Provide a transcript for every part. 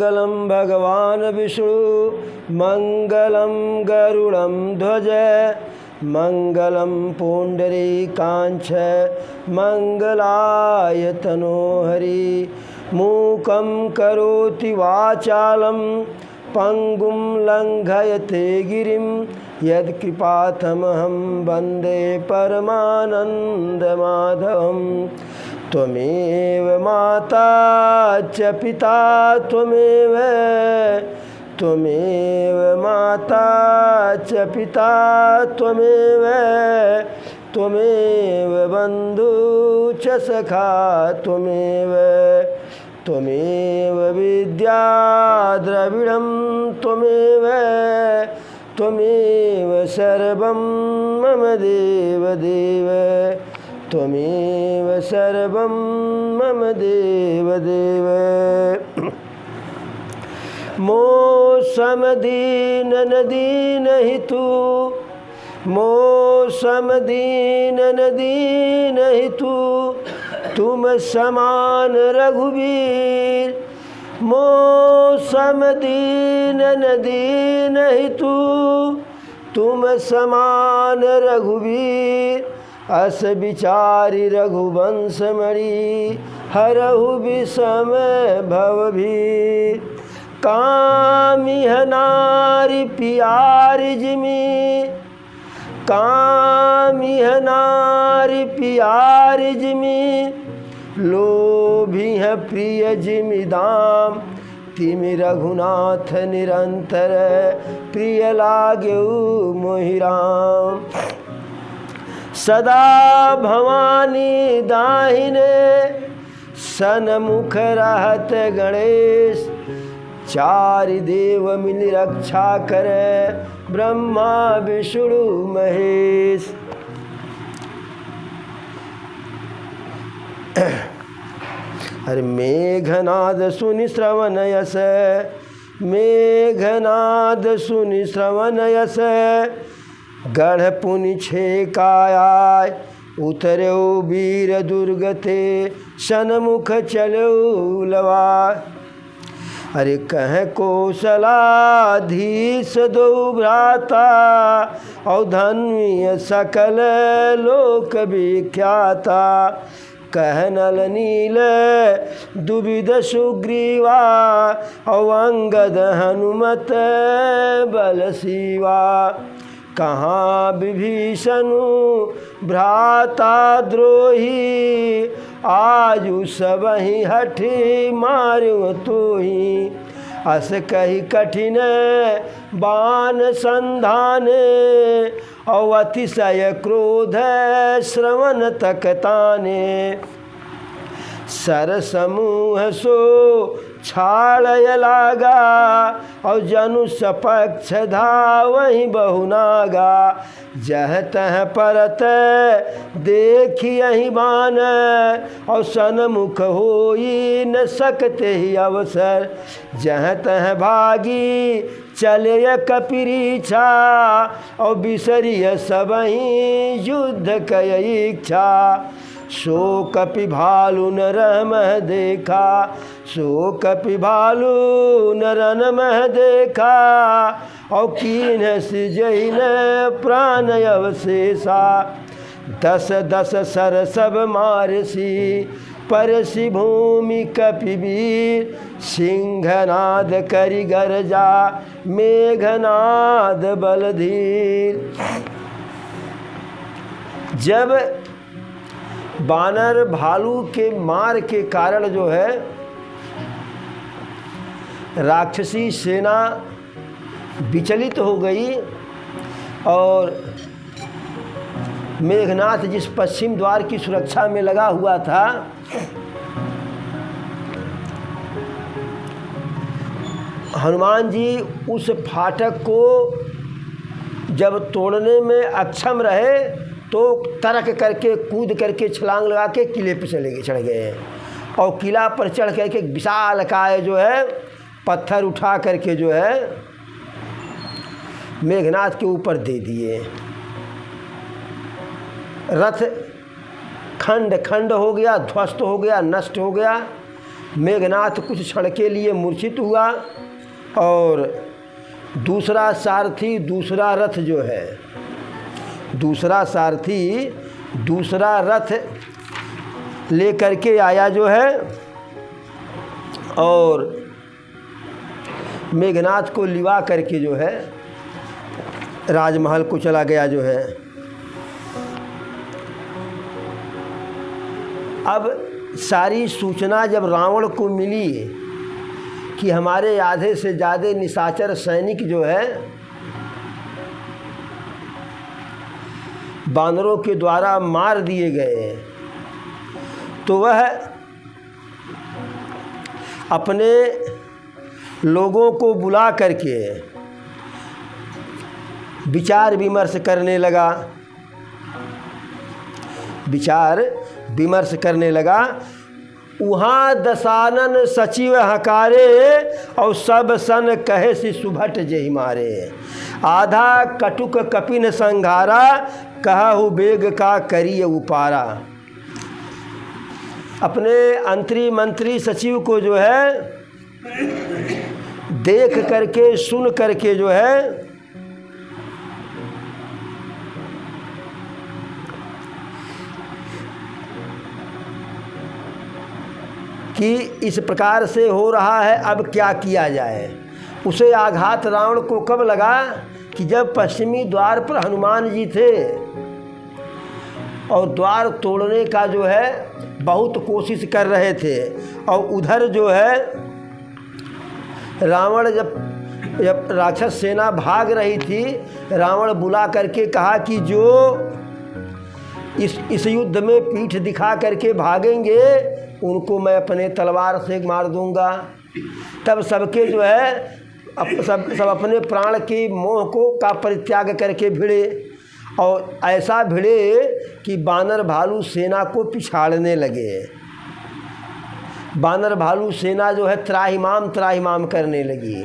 मंगलम भगवान विष्णु मंगलम गरुड़ं ध्वज मंगलम पुंडरीकांच मंगलाय तनोहरि मूकं करोति वाचालं पंगुं लंघयते गिरिं यत्कृपातमहं वन्दे परमानन्दमाधवं। त्वमेव माता च पिता त्वमेव माता च पिता त्वमेव बन्धु च सखा त्वमेव विद्या द्रविणं त्वमेव सर्वं मम देवदेव त्वमेव सर्वं मम देवदेव। मोसमदीन नदीन हितु तुम समान रघुवीर मोसमदीन नदीन हितु तुम समान रघुवीर अस विचारी रघुवंश मणि हरहु विषम भवभीर। कामिह नारी पियारी जिमी लोभी है प्रिय जिमि दाम तिमि रघुनाथ निरंतर प्रिय लाग्यु मोहि राम। सदा भवानी दाहिने सन्मुख रहत गणेश चारि देव मिल रक्षा करे ब्रह्मा विष्णु महेश। अरे मेघनाद सुनि श्रवण यस गढ़ पुनि छेकाय उतर्यो वीर दुर्गते सन्मुख चलो लवा। अरे कह कौशलाधीश दो भ्राता और धन्य सकल लोक विख्याता कह नल नील दुविध सुग्रीवा और अंगद हनुमत बल शिवा। कहाँ विभीषणु भ्राता द्रोही आजु सबहि हठी मार्यो तोही। अस कही कठिन बाण संधाने और अतिशय क्रोध श्रवण तक ताने। सर समूह सो छाड़य लागा और जनु सपक्ष धावहि बहुनागा। जह तह परत देखियहि बान और सन्मुख होई न सकते ही अवसर। जह तह भागी चले कपिरीछा और बिसरिय सबहि युद्ध कय इच्छा। सो कपि भालु नर मह देखा और कीन सिजैन प्राण अवशेषा। दस दस सर सब मारसी परसि भूमि कपिवीर। सिंहनाद करि गरजा मेघनाद बलधीर। जब बानर भालू के मार के कारण जो है राक्षसी सेना विचलित हो गई और मेघनाथ जिस पश्चिम द्वार की सुरक्षा में लगा हुआ था हनुमान जी उस फाटक को जब तोड़ने में अक्षम रहे तो तरक करके कूद करके छलांग लगा के किले पर चढ़ गए और किला पर चढ़ करके विशाल काय जो है पत्थर उठा करके जो है मेघनाथ के ऊपर दे दिए। रथ खंड खंड हो गया, ध्वस्त हो गया, नष्ट हो गया। मेघनाथ कुछ क्षण के लिए मूर्छित हुआ और दूसरा सारथी दूसरा रथ जो है, दूसरा सारथी दूसरा रथ ले करके आया जो है और मेघनाथ को लिवा करके जो है राजमहल को चला गया जो है। अब सारी सूचना जब रावण को मिली कि हमारे आधे से ज़्यादा निशाचर सैनिक जो है बानरों के द्वारा मार दिए गए, तो वह अपने लोगों को बुला करके विचार विमर्श करने लगा, विचार विमर्श करने लगा। वहाँ दसानन सचिव हकारे और सब सन कहे से सुभट जेहि मारे, आधा कटुक कपिन संघारा कहु बेग का करिय उपारा। अपने अंतरी मंत्री सचिव को जो है देख करके सुन करके जो है कि इस प्रकार से हो रहा है, अब क्या किया जाए। उसे आघात रावण को कब लगा कि जब पश्चिमी द्वार पर हनुमान जी थे और द्वार तोड़ने का जो है बहुत कोशिश कर रहे थे, और उधर जो है रावण जब राक्षस सेना भाग रही थी, रावण बुला करके कहा कि जो इस युद्ध में पीठ दिखा करके भागेंगे उनको मैं अपने तलवार से मार दूंगा। तब सबके जो है सब अपने प्राण के मोह को का परित्याग करके भिड़े, और ऐसा भिड़े कि बानर भालू सेना को पिछाड़ने लगे। बानर भालू सेना जो है त्राहिमाम करने लगी।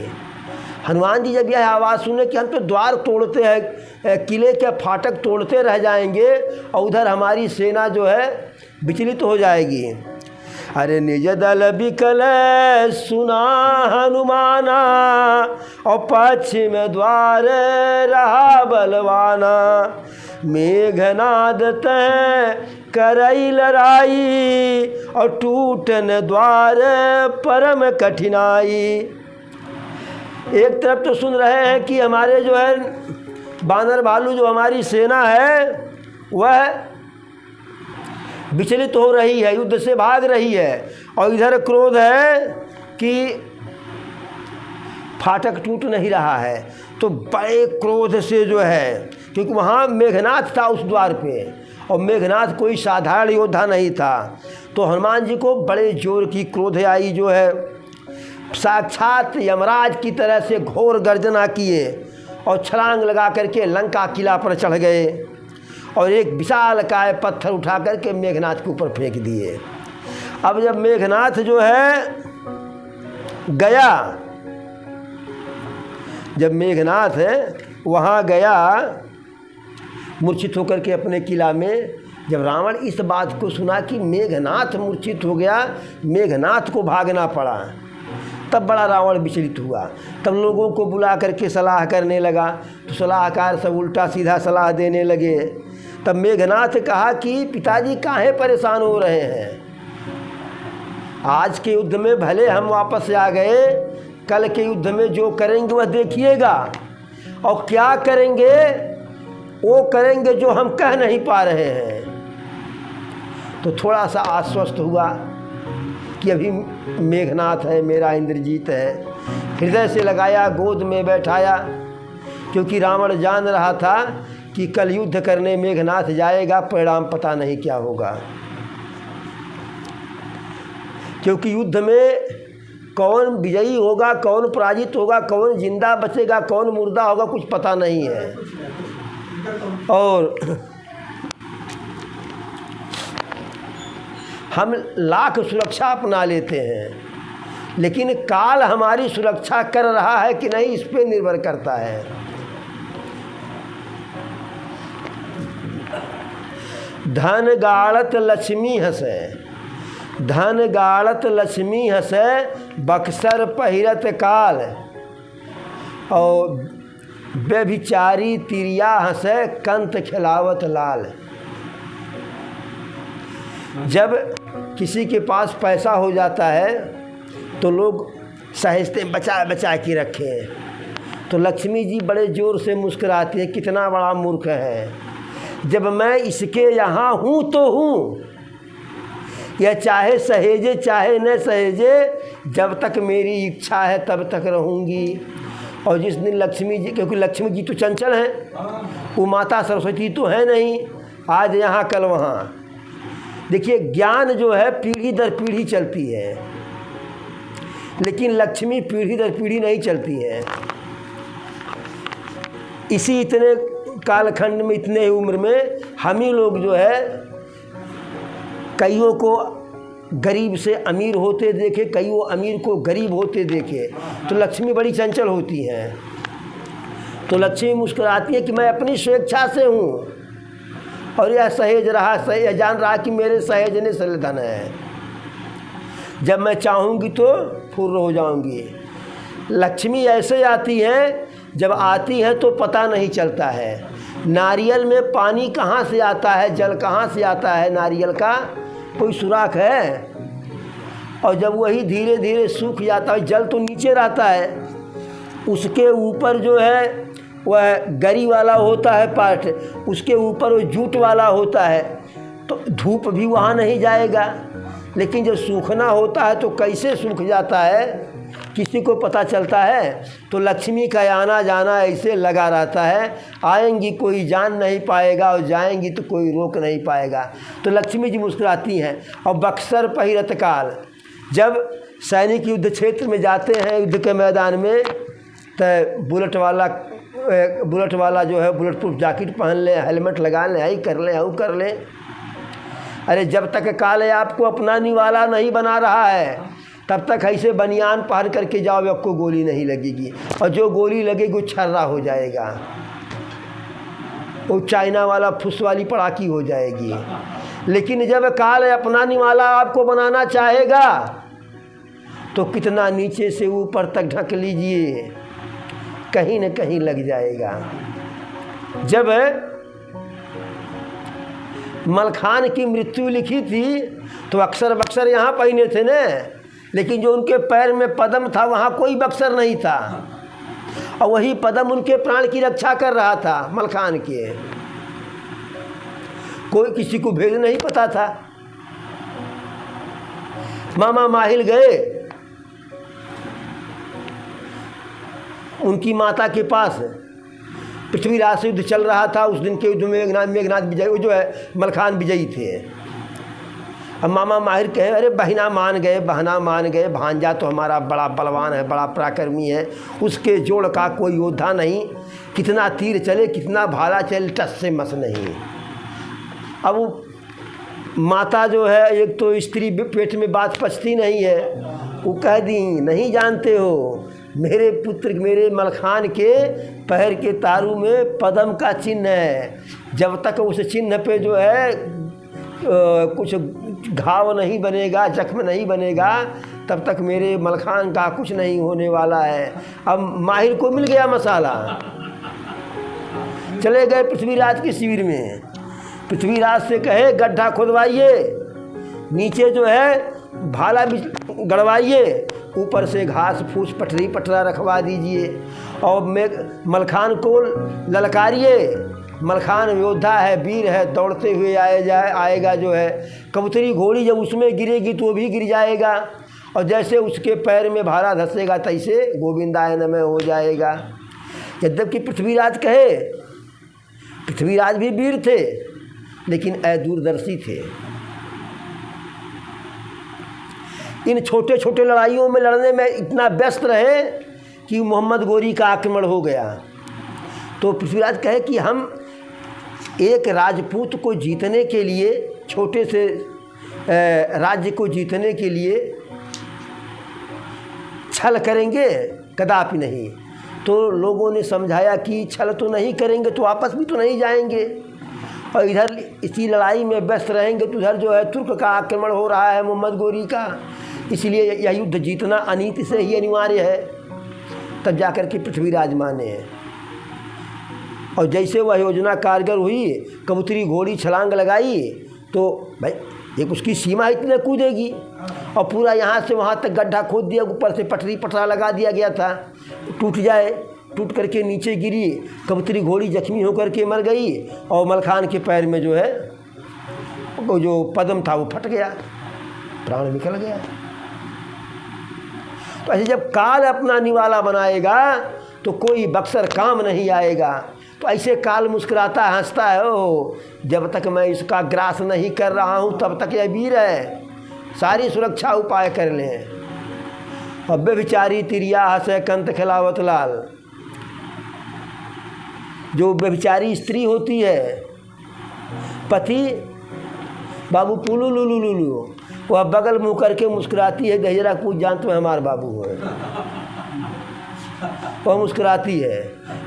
हनुमान जी जब यह आवाज़ सुने कि हम तो द्वार तोड़ते हैं, किले के फाटक तोड़ते रह जाएंगे और उधर हमारी सेना जो है विचलित हो जाएगी। अरे निज दल बिकल सुना हनुमाना और पश्चिम द्वार रहा बलवाना, मेघनाद तय करई लड़ाई और टूटन द्वार परम कठिनाई। एक तरफ तो सुन रहे हैं कि हमारे जो है बानर भालू जो हमारी सेना है वह विचलित हो रही है, युद्ध से भाग रही है, और इधर क्रोध है कि फाटक टूट नहीं रहा है। तो बड़े क्रोध से जो है, क्योंकि वहाँ मेघनाथ था उस द्वार पे, और मेघनाथ कोई साधारण योद्धा नहीं था, तो हनुमान जी को बड़े जोर की क्रोध आई जो है। साक्षात यमराज की तरह से घोर गर्जना किए और छलांग लगा करके लंका किला पर चढ़ गए और एक विशाल काय पत्थर उठा करके मेघनाथ के ऊपर फेंक दिए। अब जब मेघनाथ जो है गया, जब मेघनाथ वहाँ गया मूर्छित होकर के अपने किला में, जब रावण इस बात को सुना कि मेघनाथ मूर्छित हो गया, मेघनाथ को भागना पड़ा, तब बड़ा रावण विचलित हुआ। तब लोगों को बुला करके सलाह करने लगा, तो सलाहकार सब उल्टा सीधा सलाह देने लगे। तब मेघनाथ कहा कि पिताजी काहे परेशान हो रहे हैं, आज के युद्ध में भले हम वापस आ गए, कल के युद्ध में जो करेंगे वह देखिएगा, और क्या करेंगे वो करेंगे जो हम कह नहीं पा रहे हैं। तो थोड़ा सा आश्वस्त हुआ कि अभी मेघनाथ है, मेरा इंद्रजीत है। हृदय से लगाया, गोद में बैठाया, क्योंकि रावण जान रहा था कि कल युद्ध करने मेघनाथ जाएगा, परिणाम पता नहीं क्या होगा, क्योंकि युद्ध में कौन विजयी होगा, कौन पराजित होगा, कौन जिंदा बचेगा, कौन मुर्दा होगा, कुछ पता नहीं है। और हम लाख सुरक्षा अपना लेते हैं, लेकिन काल हमारी सुरक्षा कर रहा है कि नहीं, इस पे निर्भर करता है। धन गाड़त लक्ष्मी हंसे, धन गाड़त लक्ष्मी हसे बक्सर पहिरत काल, और व्यभिचारी तिरिया हंसे कंत खिलावत लाल। जब किसी के पास पैसा हो जाता है तो लोग सहेजते बचा बचा के रखे हैं, तो लक्ष्मी जी बड़े ज़ोर से मुस्कुराती है, कितना बड़ा मूर्ख है, जब मैं इसके यहाँ हूँ तो हूँ, यह चाहे सहेजे चाहे न सहेजे, जब तक मेरी इच्छा है तब तक रहूँगी। और जिस दिन लक्ष्मी जी, क्योंकि लक्ष्मी जी तो चंचल हैं, वो माता सरस्वती तो है नहीं, आज यहाँ कल वहाँ। देखिए ज्ञान जो है पीढ़ी दर पीढ़ी चलती है, लेकिन लक्ष्मी पीढ़ी दर पीढ़ी नहीं चलती है। इसी इतने कालखंड में, इतने उम्र में हम ही लोग जो है कईयों को गरीब से अमीर होते देखे, कईयों अमीर को गरीब होते देखे। तो लक्ष्मी बड़ी चंचल होती हैं। तो लक्ष्मी मुस्कुराती है कि मैं अपनी स्वेच्छा से हूँ, और यह सहेज रहा, सही जान रहा कि मेरे सहेजने से धन है, जब मैं चाहूँगी तो फुर्र हो जाऊँगी। लक्ष्मी ऐसे आती है, जब आती है तो पता नहीं चलता है। नारियल में पानी कहाँ से आता है, जल कहाँ से आता है, नारियल का कोई सुराख है। और जब वही धीरे धीरे सूख जाता है, जल तो नीचे रहता है, उसके ऊपर जो है वह गरी वाला होता है पार्ट, उसके ऊपर वो जूट वाला होता है, तो धूप भी वहाँ नहीं जाएगा। लेकिन जब सूखना होता है तो कैसे सूख जाता है, किसी को पता चलता है। तो लक्ष्मी का आना जाना ऐसे लगा रहता है, आएंगी कोई जान नहीं पाएगा और जाएंगी तो कोई रोक नहीं पाएगा। तो लक्ष्मी जी मुस्कुराती हैं। और बक्सर पहिरत काल, जब सैनिक युद्ध क्षेत्र में जाते हैं, युद्ध के मैदान में, तो बुलेट वाला जो है बुलेट प्रूफ जैकेट पहन लें, हेलमेट लगा लें, यही कर लें, वो कर लें। अरे जब तक काल आपको अपनाने वाला नहीं बना रहा है, तब तक ऐसे बनियान पहन करके जाओ, आपको गोली नहीं लगेगी, और जो गोली लगेगी वो छर्रा हो जाएगा, वो चाइना वाला फुस वाली पड़ाकी हो जाएगी। लेकिन जब काल अपनाने वाला आपको बनाना चाहेगा तो कितना नीचे से ऊपर तक ढक लीजिए, कहीं न कहीं लग जाएगा। जब मलखान की मृत्यु लिखी थी तो अक्सर बक्सर यहाँ पहने थे न, लेकिन जो उनके पैर में पद्म था वहाँ कोई बक्सर नहीं था, और वही पद्म उनके प्राण की रक्षा कर रहा था। मलखान के कोई किसी को भेद नहीं पता था। मामा माहिल गए उनकी माता के पास, पृथ्वीराज से युद्ध चल रहा था। उस दिन के युद्ध में मेघनाथ विजय जो है मलखान विजयी थे। अब मामा माहिर कहे, अरे बहना मान गए, भांजा तो हमारा बड़ा बलवान है, बड़ा पराक्रमी है, उसके जोड़ का कोई योद्धा नहीं, कितना तीर चले कितना भाला चले, टस से मस नहीं। अब माता जो है, एक तो स्त्री पेट में बात पचती नहीं है, वो कह दी, नहीं जानते हो मेरे पुत्र मेरे मलखान के पैर के तारू में पद्म का चिन्ह है, जब तक उस चिन्ह पे जो है कुछ घाव नहीं बनेगा, जख्म नहीं बनेगा, तब तक मेरे मलखान का कुछ नहीं होने वाला है। अब माहिर को मिल गया मसाला, चले गए पृथ्वीराज के शिविर में। पृथ्वीराज से कहे गड्ढा खुदवाइए, नीचे जो है भाला भी गड़वाइए, ऊपर से घास फूस पटरी पटरा रखवा दीजिए, और मलखान को ललकारिए। मलखान योद्धा है, वीर है, दौड़ते हुए आएगा जो है। कबूतरी घोड़ी जब उसमें गिरेगी तो वो भी गिर जाएगा, और जैसे उसके पैर में भाला धंसेगा तैसे गोविंदाय नमः हो जाएगा। यद्यपि पृथ्वीराज कहे, पृथ्वीराज भी वीर थे लेकिन अदूरदर्शी थे। इन छोटे छोटे लड़ाइयों में लड़ने में इतना व्यस्त रहे कि मोहम्मद गोरी का आक्रमण हो गया। तो पृथ्वीराज कहे कि हम एक राजपूत को जीतने के लिए, छोटे से राज्य को जीतने के लिए छल करेंगे, कदापि नहीं। तो लोगों ने समझाया कि छल तो नहीं करेंगे तो आपस में तो नहीं जाएंगे। और इधर इसी लड़ाई में व्यस्त रहेंगे तो उधर जो है तुर्क का आक्रमण हो रहा है, मोहम्मद गोरी का। इसलिए यह युद्ध जीतना अनीति से ही अनिवार्य है, तब जाकर के पृथ्वीराज माने हैं। और जैसे वह योजना कारगर हुई, कबूतरी घोड़ी छलांग लगाई तो भाई एक उसकी सीमा इतने कूदेगी, और पूरा यहाँ से वहाँ तक गड्ढा खोद दिया, ऊपर से पटरा लगा दिया गया था, टूट जाए, टूट करके नीचे गिरी, कबूतरी घोड़ी जख्मी होकर के मर गई, और मलखान के पैर में जो है वो जो पद्म था वो फट गया, प्राण निकल गया। तो ऐसे जब काल अपना निवाला बनाएगा तो कोई बक्सर काम नहीं आएगा। तो ऐसे काल मुस्कुराता हंसता है, ओ जब तक मैं इसका ग्रास नहीं कर रहा हूँ तब तक यह वीर है, सारी सुरक्षा उपाय कर लें। और व्यभिचारी तिरिया हंसे कंत खिलावत लाल, जो व्यभिचारी स्त्री होती है, पति बाबू पुलू लुलू लुलू, वह बगल मुँह करके मुस्कुराती है, गहरा पूछ जान तो हमारे बाबू है। वह मुस्कुराती है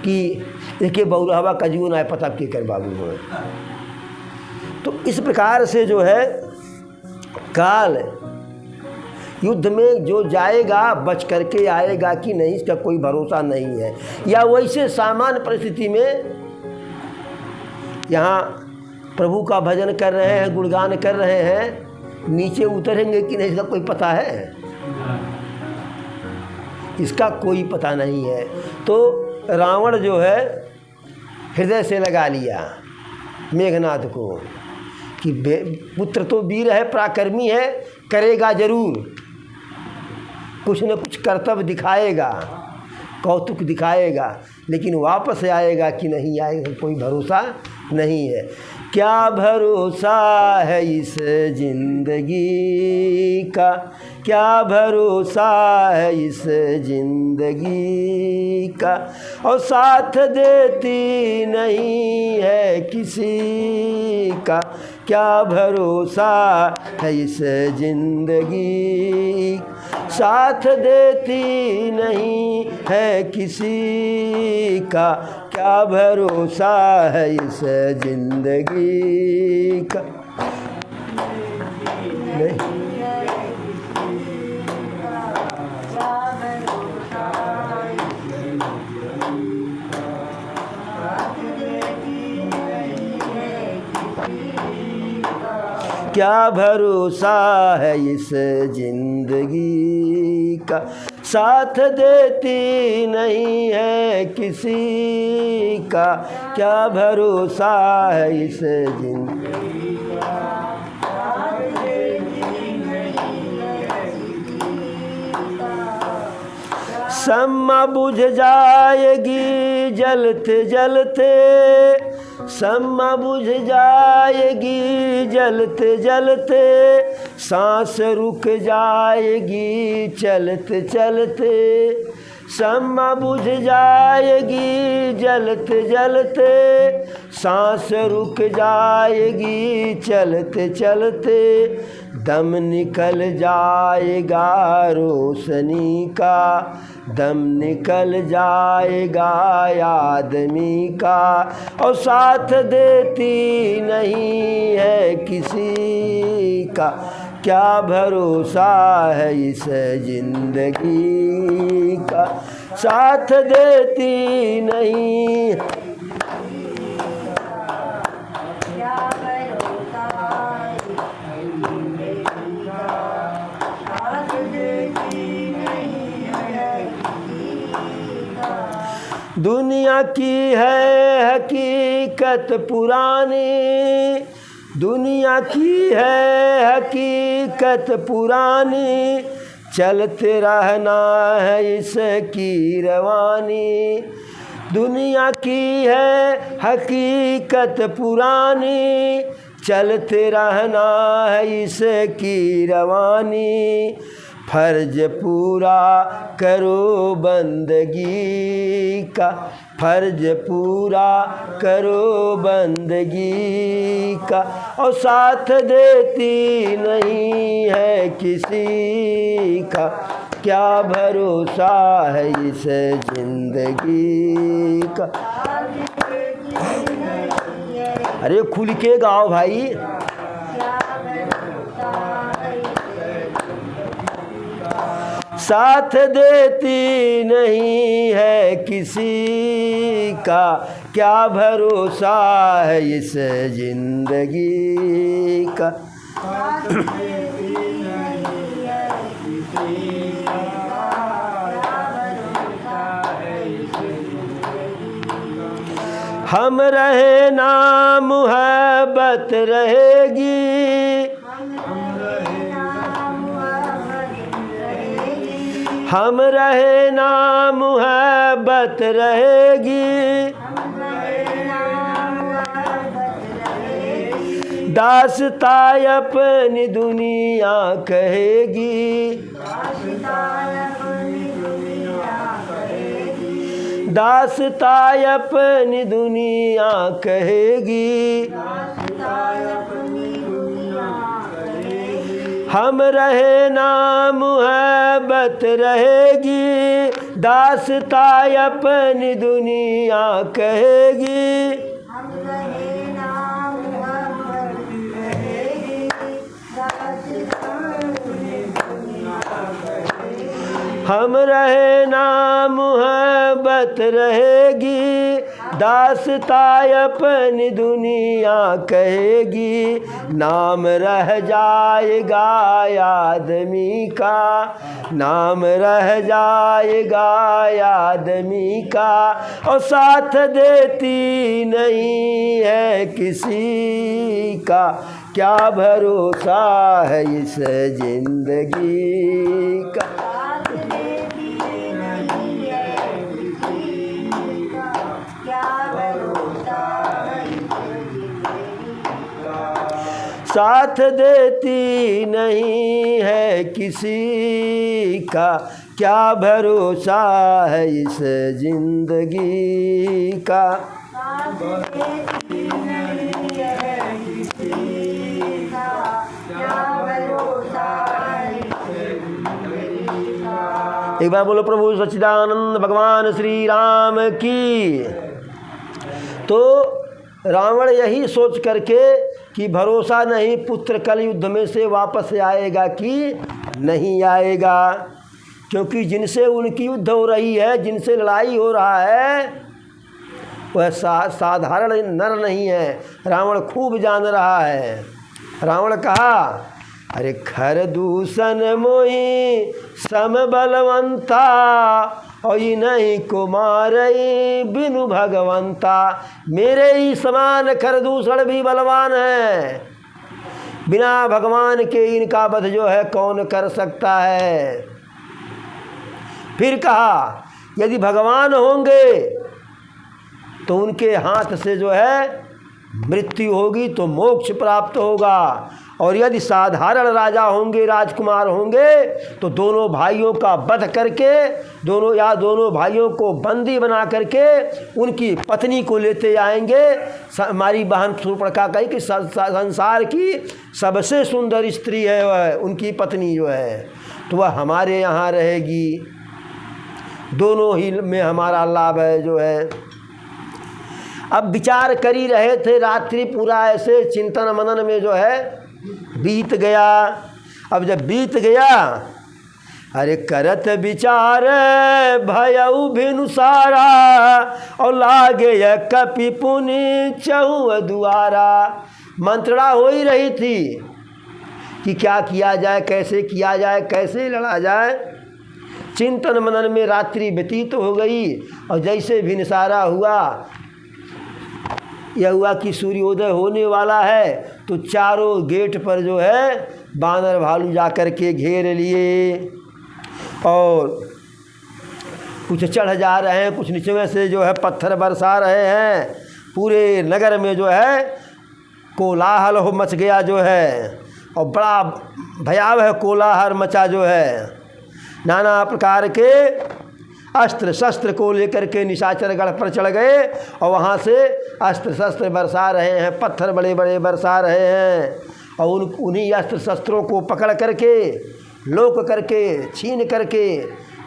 कि इसके बहुरहवा कजू ना पता के कर बाबू है। तो इस प्रकार से जो है काल युद्ध में जो जाएगा बच करके आएगा कि नहीं, इसका कोई भरोसा नहीं है। या वैसे सामान्य परिस्थिति में यहाँ प्रभु का भजन कर रहे हैं, गुणगान कर रहे हैं, नीचे उतरेंगे कि नहीं इसका कोई पता है, इसका कोई पता नहीं है। तो रावण जो है हृदय से लगा लिया मेघनाथ को कि पुत्र तो वीर है, पराक्रमी है, करेगा जरूर, कुछ न कुछ कर्तव्य दिखाएगा, कौतुक दिखाएगा, लेकिन वापस आएगा कि नहीं आएगा कोई भरोसा नहीं है। क्या भरोसा है इस जिंदगी का, क्या भरोसा है इस जिंदगी का, और साथ देती नहीं है किसी का, क्या भरोसा है इस जिंदगी, साथ देती नहीं है किसी का, क्या भरोसा है इस जिंदगी का। नहीं क्या भरोसा है इस जिंदगी का, साथ देती नहीं है किसी का, क्या भरोसा है इस जिंदगी का। शम्मा बुझ जाएगी जलते जलते, शम्मा बुझ जाएगी जलते जलते, सांस रुक जाएगी चलते चलते, शम्मा बुझ जाएगी जलते जलते, सांस रुक जाएगी चलते चलते, दम निकल जाएगा रोशनी का, दम निकल जाएगा आदमी का, और साथ देती नहीं है किसी का, क्या भरोसा है इस जिंदगी का, साथ देती नहीं। दुनिया की है हकीकत पुरानी, दुनिया की है हकीकत पुरानी, चलते रहना है इसकी रवानी, दुनिया की है हकीकत पुरानी, चलते रहना है इसकी रवानी, फर्ज पूरा करो बंदगी का, फर्ज पूरा करो बंदगी का, और साथ देती नहीं है किसी का, क्या भरोसा है इस जिंदगी का। अरे खुल के गाओ भाई। साथ देती नहीं है किसी का, क्या भरोसा है इस जिंदगी का। हम रहे ना मुहब्बत रहेगी, हम रहे ना मुहब्बत रहेगी, दास्तां अपनी दुनिया कहेगी, दास्तां अपनी दुनिया कहेगी। हम रहे ना मुहब्बत रहेगी, दास्तां अपनी दुनिया कहेगी। हम रहे ना मुहब्बत रहेगी, दास्तां अपनी दुनिया कहेगी। नाम रह जाएगा आदमी का, नाम रह जाएगा आदमी का, और साथ देती नहीं है किसी का, क्या भरोसा है इस जिंदगी का। साथ देती नहीं है किसी का, क्या भरोसा है इस जिंदगी का। एक बार बोलो प्रभु सच्चिदानंद भगवान श्री राम की। तो रावण यही सोच करके कि भरोसा नहीं पुत्र कल युद्ध में से वापस आएगा कि नहीं आएगा, क्योंकि जिनसे उनकी युद्ध हो रही है, जिनसे लड़ाई हो रहा है, वह साधारण नर नहीं है। रावण खूब जान रहा है। रावण कहा, अरे खर दूषण मोही सम बलवंता, और नहीं कुमारई बिनु भगवंता। मेरे ही समान खरदूषण भी बलवान है, बिना भगवान के इनका वध जो है कौन कर सकता है। फिर कहा, यदि भगवान होंगे तो उनके हाथ से जो है मृत्यु होगी तो मोक्ष प्राप्त होगा, और यदि साधारण राजा होंगे, राजकुमार होंगे, तो दोनों भाइयों का वध करके, दोनों भाइयों को बंदी बना करके उनकी पत्नी को लेते आएंगे। हमारी बहन शूर्पणखा कही कि संसार की सबसे सुंदर स्त्री है वह, उनकी पत्नी जो है, तो वह हमारे यहाँ रहेगी। दोनों ही में हमारा लाभ है जो है। अब विचार कर ही रहे थे, रात्रि पूरा ऐसे चिंतन मनन में जो है बीत गया। अब जब बीत गया, अरे करत विचार भयउ भिनु सारा, और लागे कपि पुनि चहु दुआरा। मंत्रणा हो ही रही थी कि क्या किया जाए, कैसे किया जाए, कैसे लड़ा जाए। चिंतन मनन में रात्रि व्यतीत हो गई, और जैसे भिनसारा हुआ, यह हुआ कि सूर्योदय होने वाला है, तो चारों गेट पर जो है बानर भालू जा कर के घेर लिए, और कुछ चढ़ जा रहे हैं, कुछ नीचे में से जो है पत्थर बरसा रहे हैं। पूरे नगर में जो है कोलाहल हो मच गया जो है, और बड़ा भयावह कोलाहल मचा जो है। नाना प्रकार के अस्त्र शस्त्र को लेकर के निशाचर गढ़ पर चढ़ गए, और वहाँ से अस्त्र शस्त्र बरसा रहे हैं, पत्थर बड़े बड़े बरसा रहे हैं, और उन्हीं अस्त्र शस्त्रों को पकड़ करके, लोक करके, छीन करके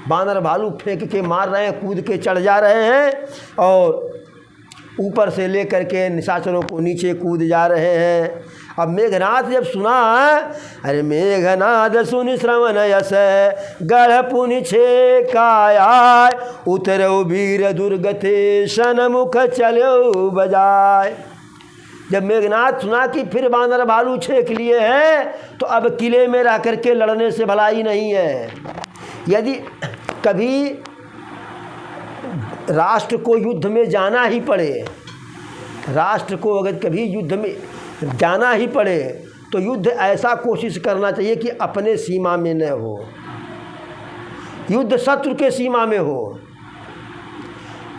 बानर भालू फेंक के मार रहे हैं, कूद के चढ़ जा रहे हैं। और ऊपर से लेकर के निशाचरों को नीचे कूद जा रहे हैं। अब मेघनाथ जब सुना, अरे मेघनाद सुन श्रवण यस गढ़ पुनि छे कायाय उतरो वीर दुर्गते सन्मुख चलो बजाय। जब मेघनाथ सुना कि फिर बानर भालू छेक लिए हैं तो अब किले में रह करके लड़ने से भलाई नहीं है। यदि कभी राष्ट्र को युद्ध में जाना ही पड़े, राष्ट्र को अगर कभी युद्ध में जाना ही पड़े तो युद्ध ऐसा कोशिश करना चाहिए कि अपने सीमा में न हो, युद्ध शत्रु के सीमा में हो।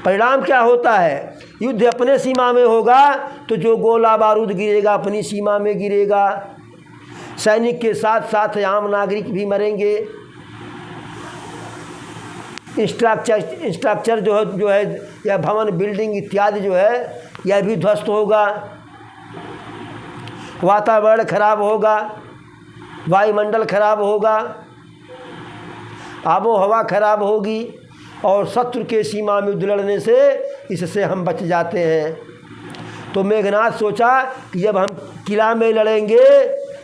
परिणाम क्या होता है, युद्ध अपने सीमा में होगा तो जो गोला बारूद गिरेगा अपनी सीमा में गिरेगा, सैनिक के साथ साथ आम नागरिक भी मरेंगे, इंफ्रास्ट्रक्चर जो है या भवन बिल्डिंग इत्यादि जो है यह भी ध्वस्त होगा, वातावरण खराब होगा, वायुमंडल खराब होगा, आबो हवा खराब होगी और शत्रु के सीमा में युद्ध लड़ने से इससे हम बच जाते हैं। तो मेघनाथ सोचा कि जब हम किला में लड़ेंगे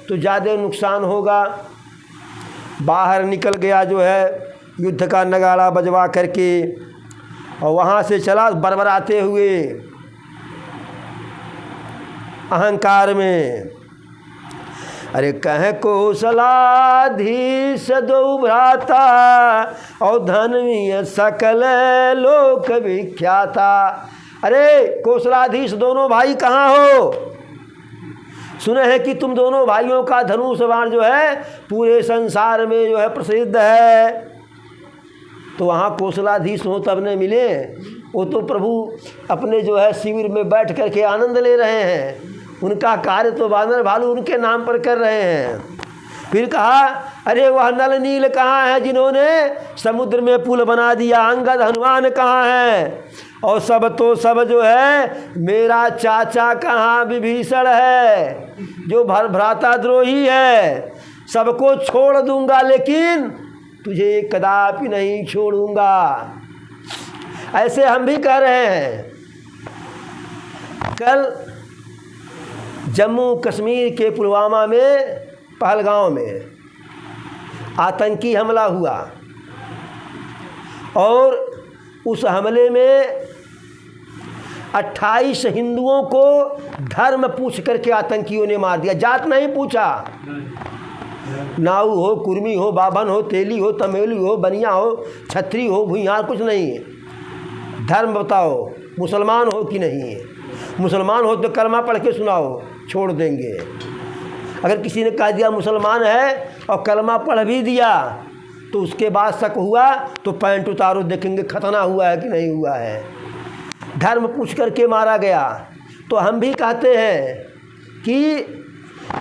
तो ज़्यादा नुकसान होगा। बाहर निकल गया जो है युद्ध का नगाड़ा बजवा करके और वहाँ से चला बरबराते हुए अहंकार में। अरे कह कौशलाधीश दो भ्राता और धनवीय सकल लोक विख्याता। अरे कौशलाधीश दोनों भाई कहाँ हो? सुने हैं कि तुम दोनों भाइयों का धनुष बाण जो है पूरे संसार में जो है प्रसिद्ध है। तो वहाँ कौशलाधीश हो तब ने मिले, वो तो प्रभु अपने जो है शिविर में बैठ कर के आनंद ले रहे हैं, उनका कार्य तो बानर भालू उनके नाम पर कर रहे हैं। फिर कहा अरे वह नल नील कहाँ है जिन्होंने समुद्र में पुल बना दिया, अंगद हनुमान कहाँ है, और सब तो सब जो है मेरा चाचा कहाँ विभीषण है जो भ्राता द्रोही है। सबको छोड़ दूंगा लेकिन तुझे कदापि नहीं छोड़ूंगा। ऐसे हम भी कह रहे हैं। कल जम्मू कश्मीर के पुलवामा में पहलगांव में आतंकी हमला हुआ और उस हमले में 28 हिंदुओं को धर्म पूछ करके आतंकियों ने मार दिया। जात नहीं पूछा, नाऊ हो, कुर्मी हो, बाभन हो, तेली हो, तमेली हो, बनिया हो, छत्री हो, भुइयार, कुछ नहीं। धर्म बताओ, मुसलमान हो कि नहीं। मुसलमान हो तो कलमा पढ़ के सुनाओ, छोड़ देंगे। अगर किसी ने कह दिया मुसलमान है और कलमा पढ़ भी दिया तो उसके बाद शक हुआ तो पैंट उतारो, देखेंगे खतना हुआ है कि नहीं हुआ है। धर्म पूछ करके मारा गया। तो हम भी कहते हैं कि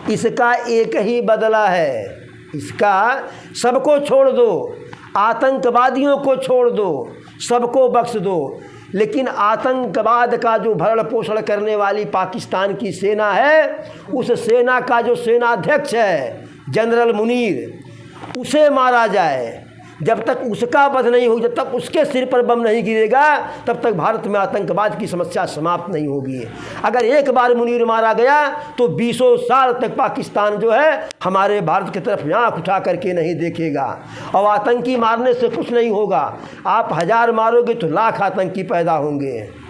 इसका एक ही बदला है, इसका सबको छोड़ दो, आतंकवादियों को छोड़ दो, सबको बख्श दो, लेकिन आतंकवाद का जो भरण पोषण करने वाली पाकिस्तान की सेना है, उस सेना का जो सेनाध्यक्ष है जनरल मुनीर, उसे मारा जाए। जब तक उसका वध नहीं हो, जब तक उसके सिर पर बम नहीं गिरेगा तब तक भारत में आतंकवाद की समस्या समाप्त नहीं होगी। अगर एक बार मुनीर मारा गया तो 20 साल तक पाकिस्तान जो है हमारे भारत की तरफ आँख उठा करके नहीं देखेगा। और आतंकी मारने से कुछ नहीं होगा, आप 1000 मारोगे तो लाख आतंकी पैदा होंगे।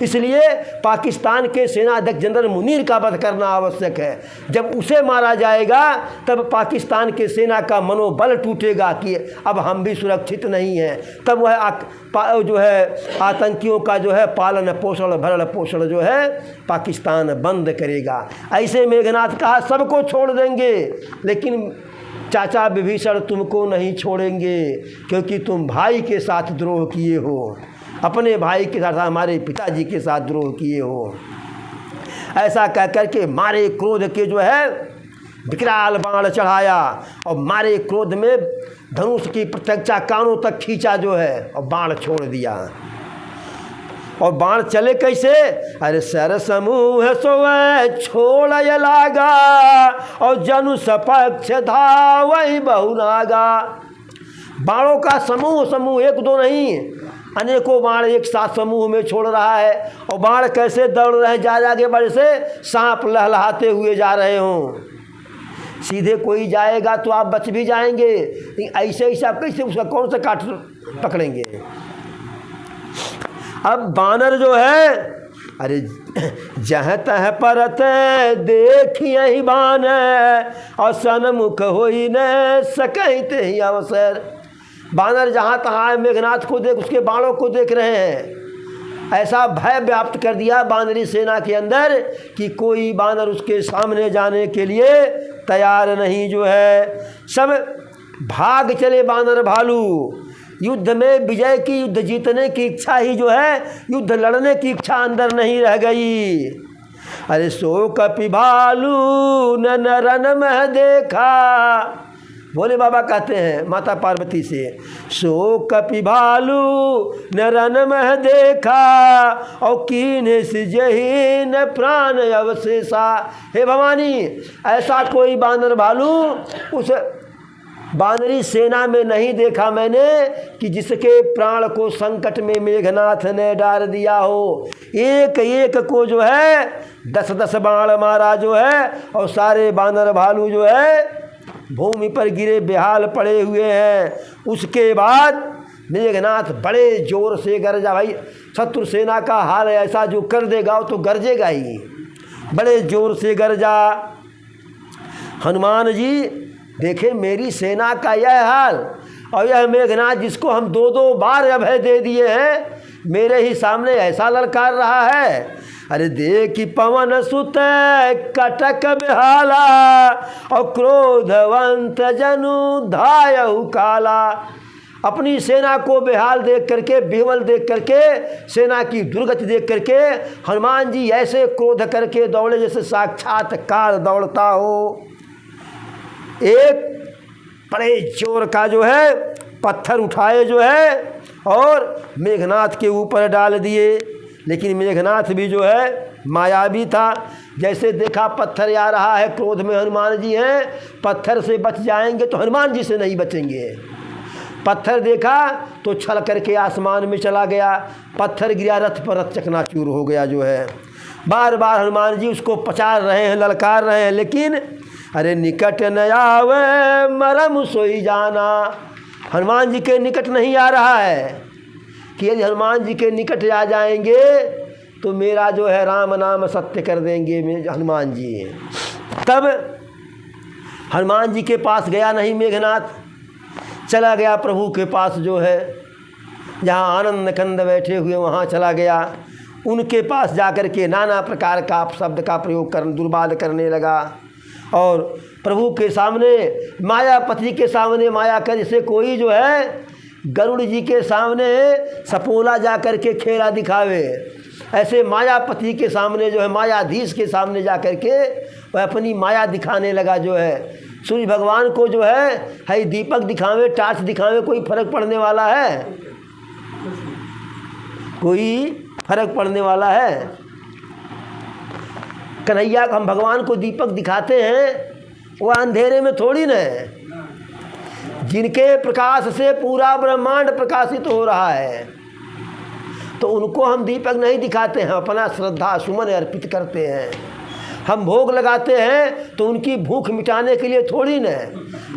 इसलिए पाकिस्तान के सेनाध्यक्ष जनरल मुनीर का वध करना आवश्यक है। जब उसे मारा जाएगा तब पाकिस्तान के सेना का मनोबल टूटेगा कि अब हम भी सुरक्षित नहीं हैं। तब वह जो है आतंकियों का जो है पालन पोषण भरण पोषण जो है पाकिस्तान बंद करेगा। ऐसे मेघनाथ कहा सबको छोड़ देंगे लेकिन चाचा विभीषण तुमको नहीं छोड़ेंगे, क्योंकि तुम भाई के साथ द्रोह किए हो, अपने भाई के साथ हमारे पिताजी के साथ द्रोह किए हो। ऐसा कह कर के मारे क्रोध के जो है विकराल बाण चढ़ाया और मारे क्रोध में धनुष की प्रत्यक्षा कानों तक खींचा जो है और बाण छोड़ दिया। और बाण चले कैसे? अरे सर समूह सोए छोड़ लागा और जनु सपक्ष धावई बहुनागा। बाणों का समूह समूह, एक दो नहीं, अनेकों बाण एक साथ समूह में छोड़ रहा है, और बाण कैसे दौड़ रहे हैं, जा जाके बड़े से सांप लहलहाते हुए जा रहे हों। सीधे कोई जाएगा तो आप बच भी जाएंगे, लेकिन ऐसे ऐसे आप कैसे उसका कौन सा काट पकड़ेंगे। अब बानर जो है, अरे जह तह परत देखिए बान, और सन्मुख होई न सकते ही अवसर। बानर जहाँ तहाँ मेघनाथ को देख, उसके बाणों को देख रहे हैं। ऐसा भय व्याप्त कर दिया बानरी सेना के अंदर कि कोई बानर उसके सामने जाने के लिए तैयार नहीं जो है। सब भाग चले बानर भालू। युद्ध में विजय की, युद्ध जीतने की इच्छा ही जो है, युद्ध लड़ने की इच्छा अंदर नहीं रह गई। अरे सो कपि भालू न रन में देखा, भोले बाबा कहते हैं माता पार्वती से, सो कपि भालू न रन में देखा, और कीने सिजहि न प्राण अवशेषा। हे भवानी, ऐसा कोई बानर भालू उस बानरी सेना में नहीं देखा मैंने कि जिसके प्राण को संकट में मेघनाथ ने डाल दिया हो। एक एक को जो है 10-10 बाण मारा जो है, और सारे बानर भालू जो है भूमि पर गिरे बेहाल पड़े हुए हैं। उसके बाद मेघनाथ बड़े जोर से गरजा। भाई शत्रु सेना का हाल ऐसा, जो कर देगा तो गरजेगा ही। बड़े जोर से गरजा। हनुमान जी देखे मेरी सेना का यह हाल, और यह मेघनाथ जिसको हम 2-2 बार अभय दे दिए हैं, मेरे ही सामने ऐसा ललकार रहा है। अरे देखी पवन सुत कटक बेहाला, और क्रोधवंत जनु धायहु काला। अपनी सेना को बेहाल देख करके, बेवल देख करके, सेना की दुर्गति देख करके हनुमान जी ऐसे क्रोध करके दौड़े जैसे साक्षात काल दौड़ता हो। एक बड़े जोर का जो है पत्थर उठाए जो है, और मेघनाथ के ऊपर डाल दिए। लेकिन मेघनाथ भी जो है मायावी था। जैसे देखा पत्थर आ रहा है, क्रोध में हनुमान जी हैं, पत्थर से बच जाएंगे तो हनुमान जी से नहीं बचेंगे। पत्थर देखा तो छल करके आसमान में चला गया। पत्थर गिरा, रथ पर रथ चकनाचूर हो गया जो है। बार बार हनुमान जी उसको पचार रहे हैं, ललकार रहे हैं, लेकिन अरे निकट न आवे मरम सोई जाना। हनुमान जी के निकट नहीं आ रहा है कि यदि हनुमान जी के निकट आ जाएंगे तो मेरा जो है राम नाम सत्य कर देंगे हनुमान जी। तब हनुमान जी के पास गया नहीं मेघनाथ, चला गया प्रभु के पास जो है, जहाँ आनंद कंद बैठे हुए वहाँ चला गया। उनके पास जाकर के नाना प्रकार का शब्द का प्रयोग कर दुर्वाद करने लगा, और प्रभु के सामने मायापति के सामने माया कर, जैसे कोई जो है गरुड़ जी के सामने सपोला जा कर के खेला दिखावे, ऐसे मायापति के सामने जो है, मायाधीश के सामने जा कर के वह अपनी माया दिखाने लगा जो है। सूर्य भगवान को जो है दीपक दिखावे, टार्च दिखावे, कोई फर्क पड़ने वाला है? कोई फर्क पड़ने वाला है? कन्हैया हम भगवान को दीपक दिखाते हैं, वह अंधेरे में थोड़ी न है। जिनके प्रकाश से पूरा ब्रह्मांड प्रकाशित हो रहा है, तो उनको हम दीपक नहीं दिखाते हैं, अपना श्रद्धा सुमन अर्पित करते हैं। हम भोग लगाते हैं तो उनकी भूख मिटाने के लिए थोड़ी न,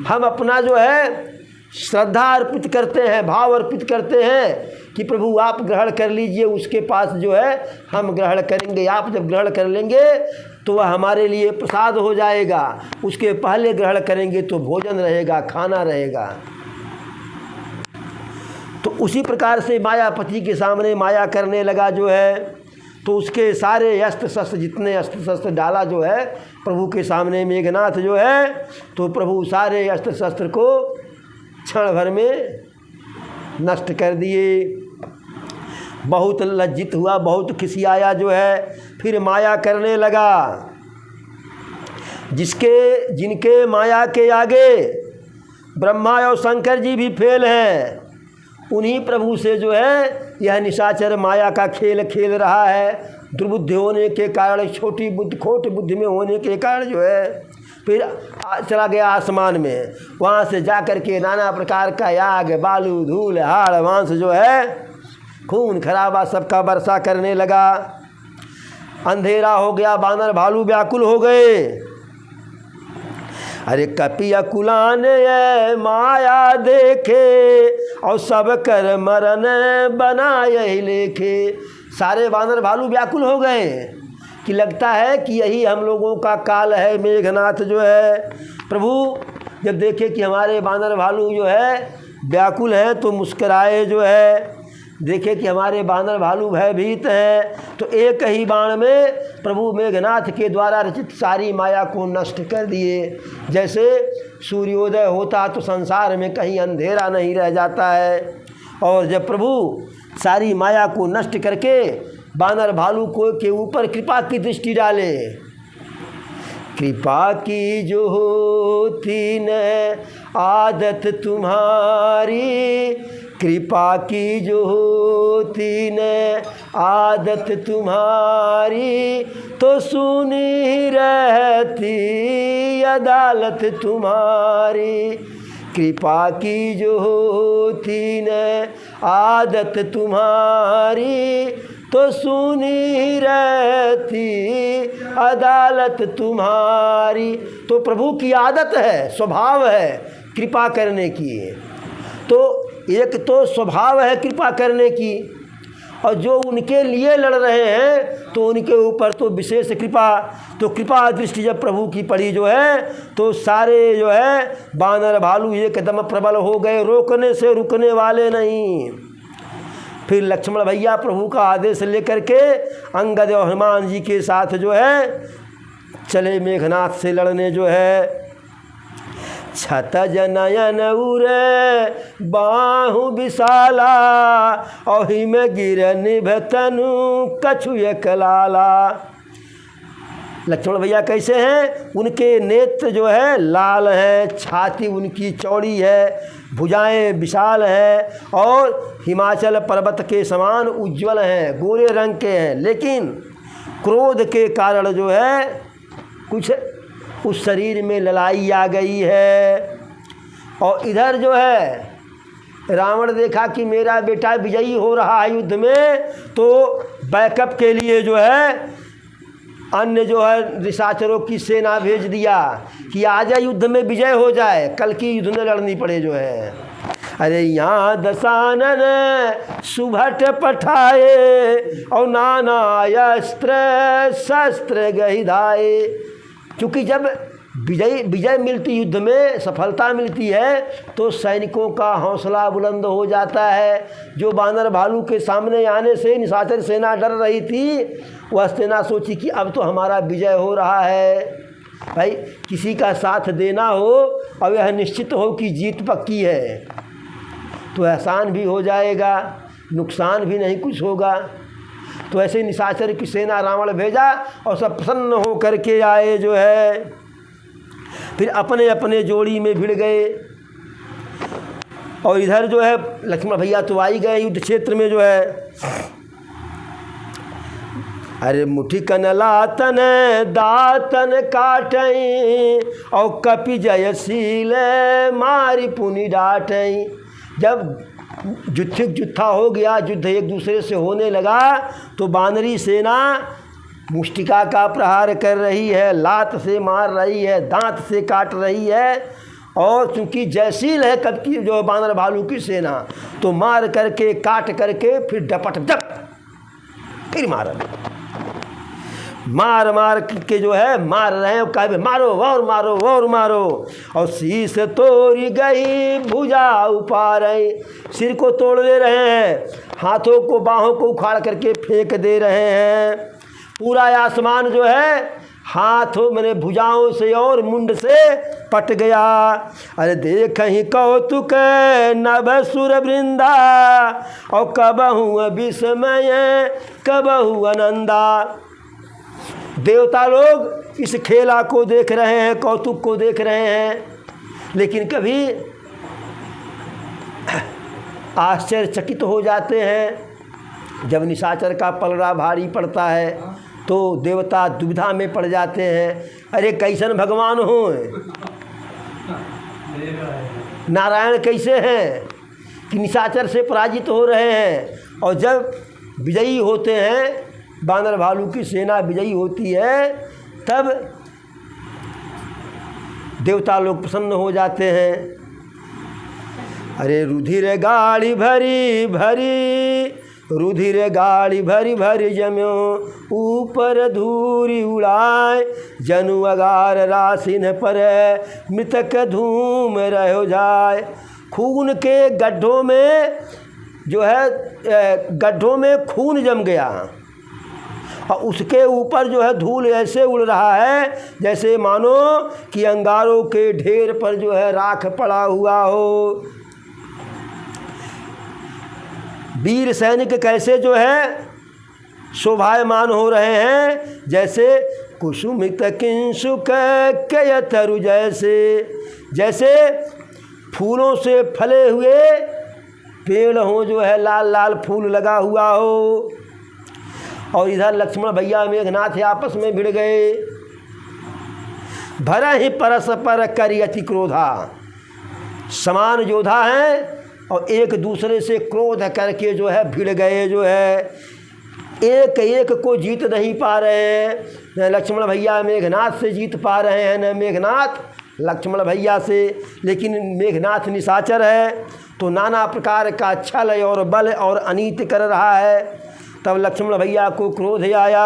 हम अपना जो है श्रद्धा अर्पित करते हैं, भाव अर्पित करते हैं कि प्रभु आप ग्रहण कर लीजिए, उसके पास जो है हम ग्रहण करेंगे। आप जब ग्रहण कर लेंगे तो वह हमारे लिए प्रसाद हो जाएगा, उसके पहले ग्रहण करेंगे तो भोजन रहेगा, खाना रहेगा। तो उसी प्रकार से मायापति के सामने माया करने लगा जो है, तो उसके सारे अस्त्र शस्त्र, जितने अस्त्र शस्त्र डाला जो है प्रभु के सामने मेघनाथ जो है, तो प्रभु सारे अस्त्र शस्त्र को क्षण भर में नष्ट कर दिए। बहुत लज्जित हुआ, बहुत खिसियाया जो है, फिर माया करने लगा। जिनके माया के आगे ब्रह्मा और शंकर जी भी फेल हैं, उन्हीं प्रभु से जो है यह निशाचर माया का खेल खेल रहा है। दुर्बुद्धि होने के कारण, छोटी बुद्धि, खोट बुद्धि में होने के कारण जो है फिर चला गया आसमान में। वहाँ से जा कर के नाना प्रकार का याग, बालू, धूल, हाड़, मांस जो है खून खराबा सबका वर्षा करने लगा। अंधेरा हो गया, बानर भालू व्याकुल हो गए। अरे कपि अकुलान ये माया देखे, और सब कर मरन बनाए लेखे। सारे बानर भालू व्याकुल हो गए कि लगता है कि यही हम लोगों का काल है। मेघनाथ जो है प्रभु जब देखे कि हमारे बानर भालू जो है व्याकुल हैं तो मुस्कराए, जो है देखे कि हमारे बानर भालू भयभीत हैं, तो एक ही बाण में प्रभु मेघनाथ के द्वारा रचित सारी माया को नष्ट कर दिए। जैसे सूर्योदय होता तो संसार में कहीं अंधेरा नहीं रह जाता है। और जब प्रभु सारी माया को नष्ट करके बानर भालू को के ऊपर कृपा की दृष्टि डाले, कृपा की जो होती न आदत तुम्हारी, कृपा की जो होती न आदत तुम्हारी, तो सुनी रहती अदालत तुम्हारी। कृपा की जो होती न आदत तुम्हारी, तो सुनी रहती अदालत तुम्हारी। तो प्रभु की आदत है, स्वभाव है कृपा करने की। तो एक तो स्वभाव है कृपा करने की, और जो उनके लिए लड़ रहे हैं तो उनके ऊपर तो विशेष कृपा। तो कृपा दृष्टि जब प्रभु की पड़ी जो है, तो सारे जो है बानर भालू एकदम प्रबल हो गए, रोकने से रुकने वाले नहीं। फिर लक्ष्मण भैया प्रभु का आदेश लेकर के अंगद और हनुमान जी के साथ जो है चले मेघनाथ से लड़ने। जो है छत जनयन उरे बाहु विशाला, ओहि में गिर निभतनु कछु एक लाला। लक्ष्मण भैया कैसे हैं? उनके नेत्र जो है लाल हैं, छाती उनकी चौड़ी है, भुजाएं विशाल हैं और हिमाचल पर्वत के समान उज्ज्वल हैं, गोरे रंग के हैं। लेकिन क्रोध के कारण जो है कुछ उस शरीर में ललाई आ गई है। और इधर जो है रावण देखा कि मेरा बेटा विजयी हो रहा है युद्ध में, तो बैकअप के लिए जो है अन्य जो है निशाचरों की सेना भेज दिया कि आजा युद्ध में विजय हो जाए, कल की युद्ध में लड़नी पड़े। जो है अरे यहाँ दशानन सुभट पठाए, और नाना अस्त्र शस्त्र गहिधाए। क्योंकि जब विजय मिलती, युद्ध में सफलता मिलती है, तो सैनिकों का हौसला बुलंद हो जाता है। जो बानर भालू के सामने आने से निशाचर सेना डर रही थी, वह सेना सोची कि अब तो हमारा विजय हो रहा है। भाई किसी का साथ देना हो और यह निश्चित हो कि जीत पक्की है, तो एहसान भी हो जाएगा, नुकसान भी नहीं कुछ होगा। तो ऐसे निशाचर की सेना रावण भेजा और सब प्रसन्न हो करके आए। जो है फिर अपने अपने जोड़ी में भिड़ गए। और इधर जो है लक्ष्मण भैया तो आ ही गए युद्ध क्षेत्र में। जो है अरे मुठी कनलातन दातन काटई, और कपि जयशील मारी पुनि डाटई। जब जुत्था हो गया, युद्ध एक दूसरे से होने लगा, तो बानरी सेना मुष्टिका का प्रहार कर रही है, लात से मार रही है, दांत से काट रही है। और चूँकि जयशील है कब की जो बानर भालू की सेना, तो मार करके काट करके फिर डपट डप फिर मार के जो है मार रहे हैं। कहे मारो और मारो और मारो, और शीश तोड़ी गई भुजा उपार, सिर को तोड़ ले रहे हैं, हाथों को बाहों को उखाड़ करके फेंक दे रहे हैं। पूरा आसमान जो है हाथों मैंने भुजाओं से और मुंड से पट गया। अरे देख ही कौतुक नभ सुर वृंदा, और कबहु विस्मय कबहु आनंदा। देवता लोग इस खेला को देख रहे हैं, कौतुक को देख रहे हैं, लेकिन कभी आश्चर्यचकित हो जाते हैं। जब निशाचर का पलड़ा भारी पड़ता है तो देवता दुविधा में पड़ जाते हैं। अरे कैसन भगवान हो, नारायण कैसे हैं कि निशाचर से पराजित हो रहे हैं। और जब विजयी होते हैं, बानर भालू की सेना विजयी होती है, तब देवता लोग प्रसन्न हो जाते हैं। अरे रुधिर गाड़ी भरी भरी, रुधिर गाड़ी भरी भरी जम्यो, ऊपर धूरी उड़ाए, जनु अगार रासिन पर, मृतक धूम रहो जाए। खून के गड्ढों में जो है, गड्ढों में खून जम गया और उसके ऊपर जो है धूल ऐसे उड़ रहा है जैसे मानो कि अंगारों के ढेर पर जो है राख पड़ा हुआ हो। वीर सैनिक कैसे जो है शोभायमान हो रहे हैं, जैसे कुसुमित किंसुक कयतरु, जैसे फूलों से फले हुए पेड़ हो, जो है लाल लाल फूल लगा हुआ हो। और इधर लक्ष्मण भैया मेघनाथ आपस में भिड़ गए। भर ही परस्पर करियति क्रोधा, समान योद्धा हैं और एक दूसरे से क्रोध करके जो है भिड़ गए, जो है एक एक को जीत नहीं पा रहे हैं। न लक्ष्मण भैया मेघनाथ से जीत पा रहे हैं, न मेघनाथ लक्ष्मण भैया से। लेकिन मेघनाथ निशाचर है तो नाना प्रकार का छल और बल और अनीति कर रहा है। तब लक्ष्मण भैया को क्रोध आया।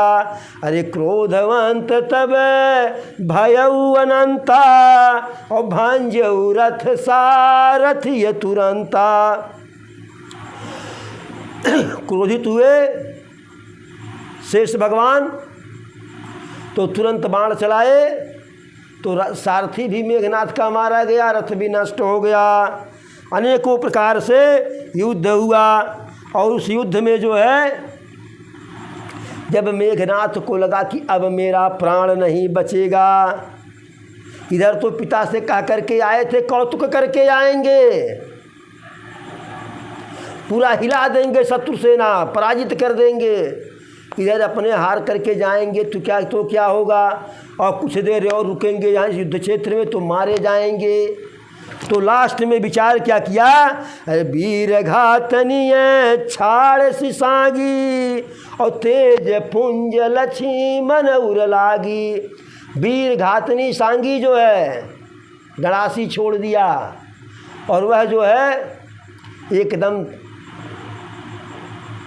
अरे क्रोधवंत तब भयउ अनंता, और भांजऊ रथ सारथ ये तुरंता। क्रोधित हुए शेष भगवान तो तुरंत बाण चलाए, तो सारथी भी मेघनाथ का मारा गया, रथ भी नष्ट हो गया। अनेकों प्रकार से युद्ध हुआ। और उस युद्ध में जो है जब मेघनाथ को लगा कि अब मेरा प्राण नहीं बचेगा, इधर तो पिता से कह करके आए थे कौतुक करके आएंगे, पूरा हिला देंगे, शत्रु सेना पराजित कर देंगे। इधर अपने हार करके जाएंगे तो क्या होगा, और कुछ देर और रुकेंगे यहाँ युद्ध क्षेत्र में तो मारे जाएंगे। तो लास्ट में विचार क्या किया, अरे वीर घातनीय छाड़ सिसागी, और तेज पुंज लक्ष्मण उर लागी। वीर घातनी सांगी जो है गड़ासी छोड़ दिया, और वह जो है एकदम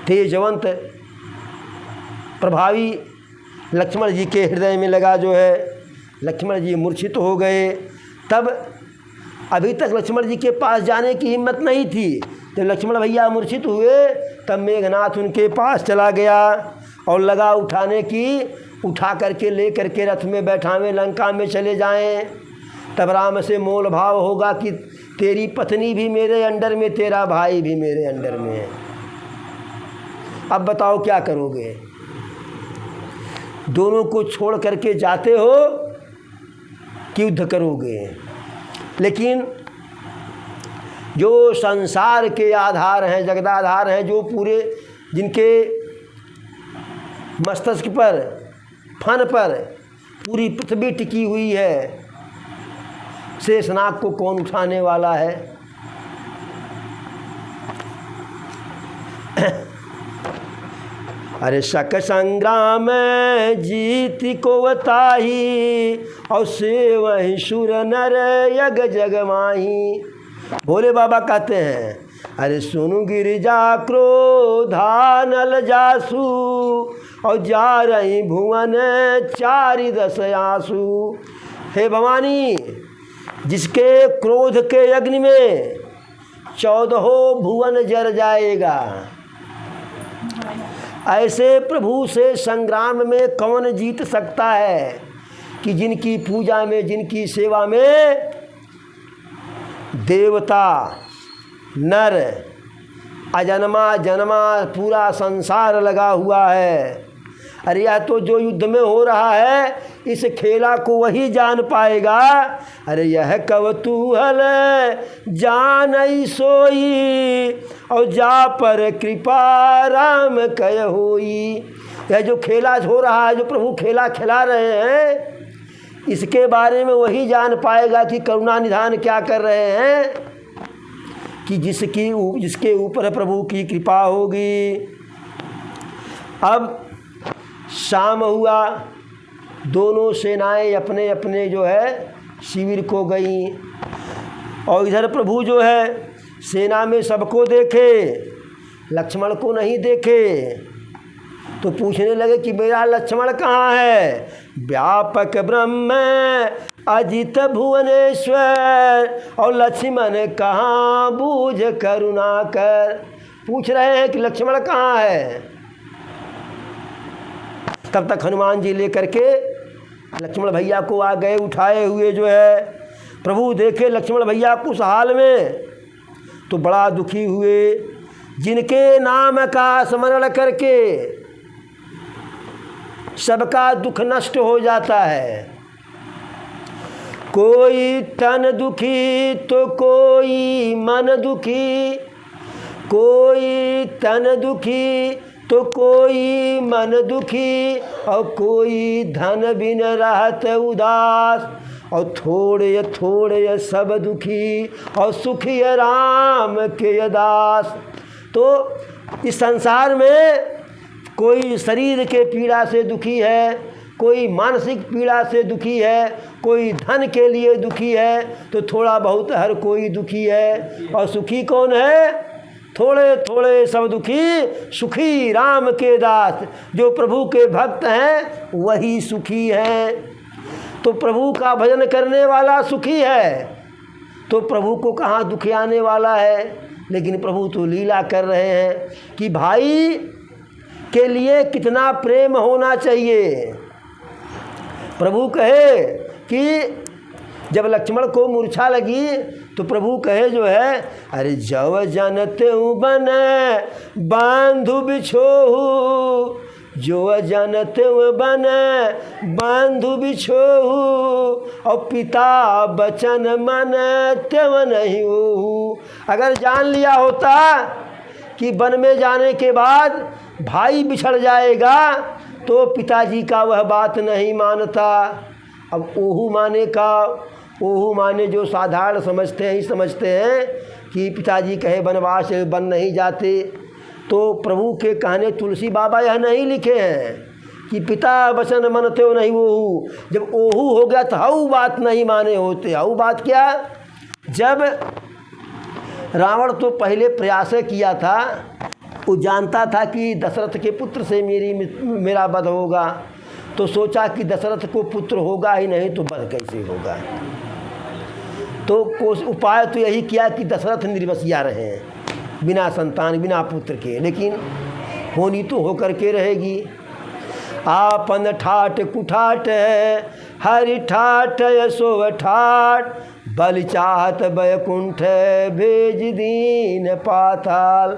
तेजवंत प्रभावी लक्ष्मण जी के हृदय में लगा, जो है लक्ष्मण जी मूर्छित हो गए। तब अभी तक लक्ष्मण जी के पास जाने की हिम्मत नहीं थी। जब लक्ष्मण भैया मूर्छित हुए तब मेघनाथ उनके पास चला गया और लगा उठाने की, उठा करके ले करके रथ में बैठावे लंका में चले जाएं। तब राम से मोल भाव होगा कि तेरी पत्नी भी मेरे अंडर में, तेरा भाई भी मेरे अंडर में है, अब बताओ क्या करोगे। दोनों को छोड़ करके जाते हो कि युद्ध करोगे। लेकिन जो संसार के आधार हैं, जगदाधार हैं, जो पूरे जिनके मस्तिष्क पर, फन पर पूरी पृथ्वी टिकी हुई है, शेषनाग को कौन उठाने वाला है। अरे शक संग्राम जीत को बताही, और से वही सुर नर यग जग माही। भोले बाबा कहते हैं, अरे सुनु गिरिजा क्रोधा नल जासु, और जा रही भुवन चारि दस आंसू। हे भवानी, जिसके क्रोध के अग्नि में 14 भुवन जर जाएगा, ऐसे प्रभु से संग्राम में कौन जीत सकता है कि जिनकी पूजा में, जिनकी सेवा में देवता, नर, अजन्मा जन्मा पूरा संसार लगा हुआ है। अरे यह तो जो युद्ध में हो रहा है, इस खेला को वही जान पाएगा। अरे यह कवतूहल जानई सोई, और जा पर कृपा राम कह होई। यह जो खेला हो रहा है, जो प्रभु खेला खिला रहे हैं, इसके बारे में वही जान पाएगा कि करुणा निधान क्या कर रहे हैं, कि जिसके ऊपर प्रभु की कृपा होगी। अब शाम हुआ, दोनों सेनाएं अपने अपने जो है शिविर को गई, और इधर प्रभु जो है सेना में सबको देखे, लक्ष्मण को नहीं देखे। तो पूछने लगे कि मेरा लक्ष्मण कहाँ है। व्यापक ब्रह्म अजित भुवनेश्वर, और लक्ष्मण कहाँ बूझ करुणा कर। पूछ रहे हैं कि लक्ष्मण कहाँ है। तब तक हनुमान जी लेकर के लक्ष्मण भैया को आ गए, उठाए हुए जो है। प्रभु देखे लक्ष्मण भैया को उस हाल में तो बड़ा दुखी हुए। जिनके नाम का स्मरण करके सबका दुख नष्ट हो जाता है। कोई तन दुखी तो कोई मन दुखी, कोई तन दुखी तो कोई मन दुखी, और कोई धन बिन रहत उदास, और थोड़े थोड़े सब दुखी, और सुखी राम के दास। तो इस संसार में कोई शरीर के पीड़ा से दुखी है, कोई मानसिक पीड़ा से दुखी है, कोई धन के लिए दुखी है, तो थोड़ा बहुत हर कोई दुखी है। और सुखी कौन है। थोड़े थोड़े सब दुखी, सुखी राम के दास। जो प्रभु के भक्त हैं वही सुखी हैं। तो प्रभु का भजन करने वाला सुखी है, तो प्रभु को कहाँ दुख आने वाला है। लेकिन प्रभु तो लीला कर रहे हैं कि भाई के लिए कितना प्रेम होना चाहिए। प्रभु कहे कि जब लक्ष्मण को मूर्छा लगी तो प्रभु कहे जो है, अरे जव जानते बन बांधु बिछोहू, जो जानते बन बांधु बिछोहू, और पिता बचन मन त्यों नहीं हो। अगर जान लिया होता कि वन में जाने के बाद भाई बिछड़ जाएगा तो पिताजी का वह बात नहीं मानता। अब ओहू माने जो साधारण समझते हैं, ही समझते हैं कि पिताजी कहे वनवास वन नहीं जाते। तो प्रभु के कहने तुलसी बाबा यह नहीं लिखे हैं कि पिता वचन मन त्यों नहीं ओहू। जब ओहू हो गया तो हाउ बात नहीं माने होते। हाउ बात क्या। जब रावण तो पहले प्रयास किया था, वो जानता था कि दशरथ के पुत्र से मेरा वध होगा, तो सोचा कि दशरथ को पुत्र होगा ही नहीं तो वध कैसे होगा। तो उपाय तो यही किया कि दशरथ निर्वसिया रहे, बिना संतान बिना पुत्र के, लेकिन होनी तो होकर के रहेगी। आपन ठाट कुठाट हरि ठाट यशो ठाट, बल चाहत बैकुंठ भेज दीन पाताल।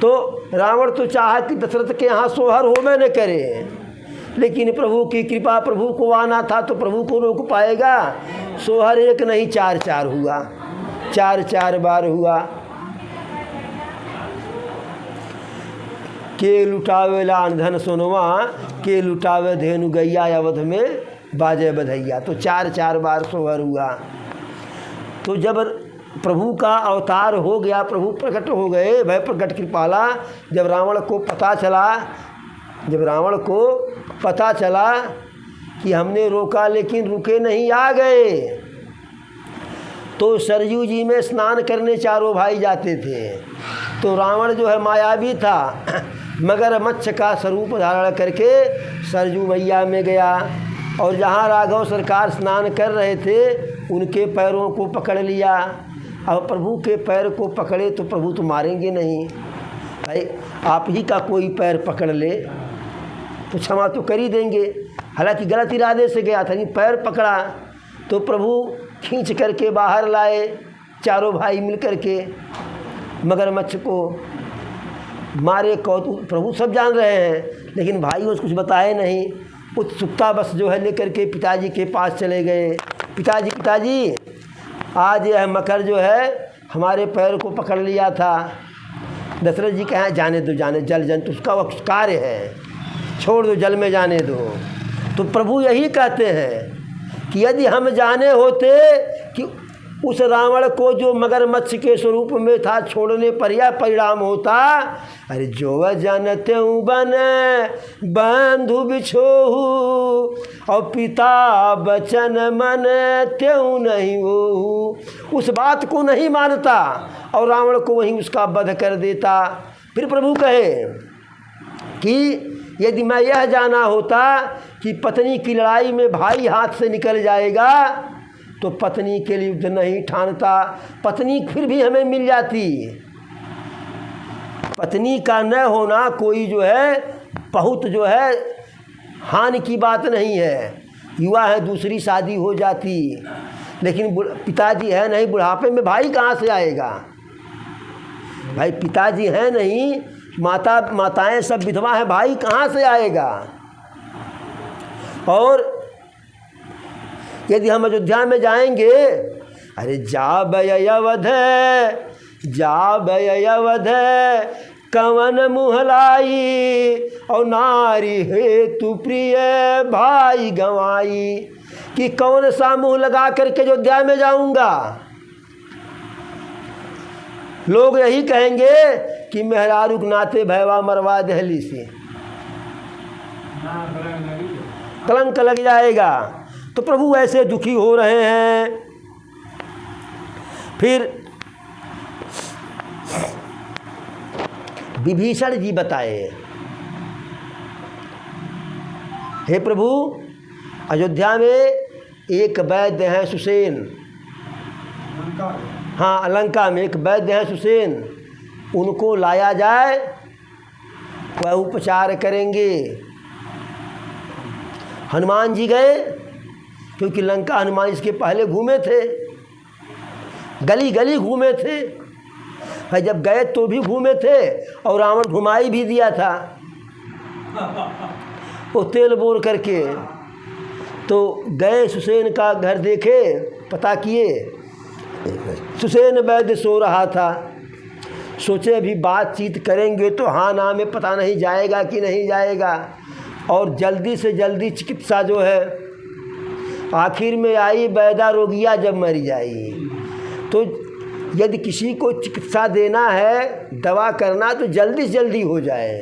तो रावण तो चाहा कि दशरथ के यहाँ सोहर होवे न करे, लेकिन प्रभु की कृपा, प्रभु को आना था तो प्रभु को रोक पाएगा। सोहर एक नहीं 4 हुआ, 4 बार हुआ। के लुटावे लान धन सोनवा, के लुटावे धेनु गैया, अवध में बाजे बधैया। तो 4 बार सोहर हुआ। तो जब प्रभु का अवतार हो गया, प्रभु प्रकट हो गए, भय प्रकट कृपाला। जब रावण को पता चला कि हमने रोका लेकिन रुके नहीं, आ गए। तो सरयू जी में स्नान करने चारों भाई जाते थे। तो रावण जो है मायावी था, मगरमच्छ का स्वरूप धारण करके सरयू मैया में गया, और जहाँ राघव सरकार स्नान कर रहे थे उनके पैरों को पकड़ लिया। अब प्रभु के पैर को पकड़े तो प्रभु तो मारेंगे नहीं भाई, आप ही का कोई पैर पकड़ ले तो क्षमा तो कर ही देंगे। हालांकि गलत इरादे से गया था, लेकिन पैर पकड़ा तो प्रभु खींच करके बाहर लाए, चारों भाई मिल करके मगरमच्छ को मारे। कौतूक प्रभु सब जान रहे हैं, लेकिन भाई उसको कुछ बताए नहीं। उत्सुकता बस जो है लेकर के पिताजी के पास चले गए। पिताजी आज यह मकर जो है हमारे पैर को पकड़ लिया था। दशरथ जी कहें जाने दो, जल जंतु उसका वह कार्य है, छोड़ दो, जल में जाने दो। तो प्रभु यही कहते हैं कि यदि हम जाने होते कि उस रावण को जो मगरमच्छ के स्वरूप में था छोड़ने पर यह परिणाम होता। अरे जो जनते बन बंधु बिछोहु और पिता बचन मन त्यों नहीं वो, उस बात को नहीं मानता और रावण को वहीं उसका वध कर देता। फिर प्रभु कहे कि यदि मैं यह जाना होता कि पत्नी की लड़ाई में भाई हाथ से निकल जाएगा तो पत्नी के लिए युद्ध नहीं ठानता, पत्नी फिर भी हमें मिल जाती। पत्नी का न होना कोई जो है बहुत जो है हानि की बात नहीं है। युवा है दूसरी शादी हो जाती, लेकिन पिताजी है नहीं, बुढ़ापे में भाई कहाँ से आएगा? भाई पिताजी है नहीं, माताएं सब विधवा हैं, भाई कहाँ से आएगा? और यदि हम अयोध्या में जाएंगे, अरे जा बयवध कवन मुहलाई और नारी हेतु प्रिय भाई गंवाई, कि कौन सा मुँह लगा करके अयोध्या में जाऊंगा? लोग यही कहेंगे कि मेहरारू के नाते भैवा मरवा दहली से, कलंक लग जाएगा। तो प्रभु ऐसे दुखी हो रहे हैं। फिर विभीषण जी बताए, हे प्रभु अयोध्या में एक वैद्य हैं सुसेन, हाँ लंका में एक वैद्य हैं सुसेन, उनको लाया जाए, वह उपचार करेंगे। हनुमान जी गए, क्योंकि लंका हनुमान इसके पहले घूमे थे, गली गली घूमे थे। भाई जब गए तो भी घूमे थे और रावण घुमाई भी दिया था वो तेल बोर करके। तो गए सुसेन का घर देखे, पता किए, सुसेन वैद्य सो रहा था। सोचे अभी बातचीत करेंगे तो हाँ ना में पता नहीं जाएगा कि नहीं जाएगा, और जल्दी से जल्दी चिकित्सा जो है आखिर में आई, वैदा रोगिया जब मरी जाई। तो यदि किसी को चिकित्सा देना है, दवा करना, तो जल्दी से जल्दी हो जाए,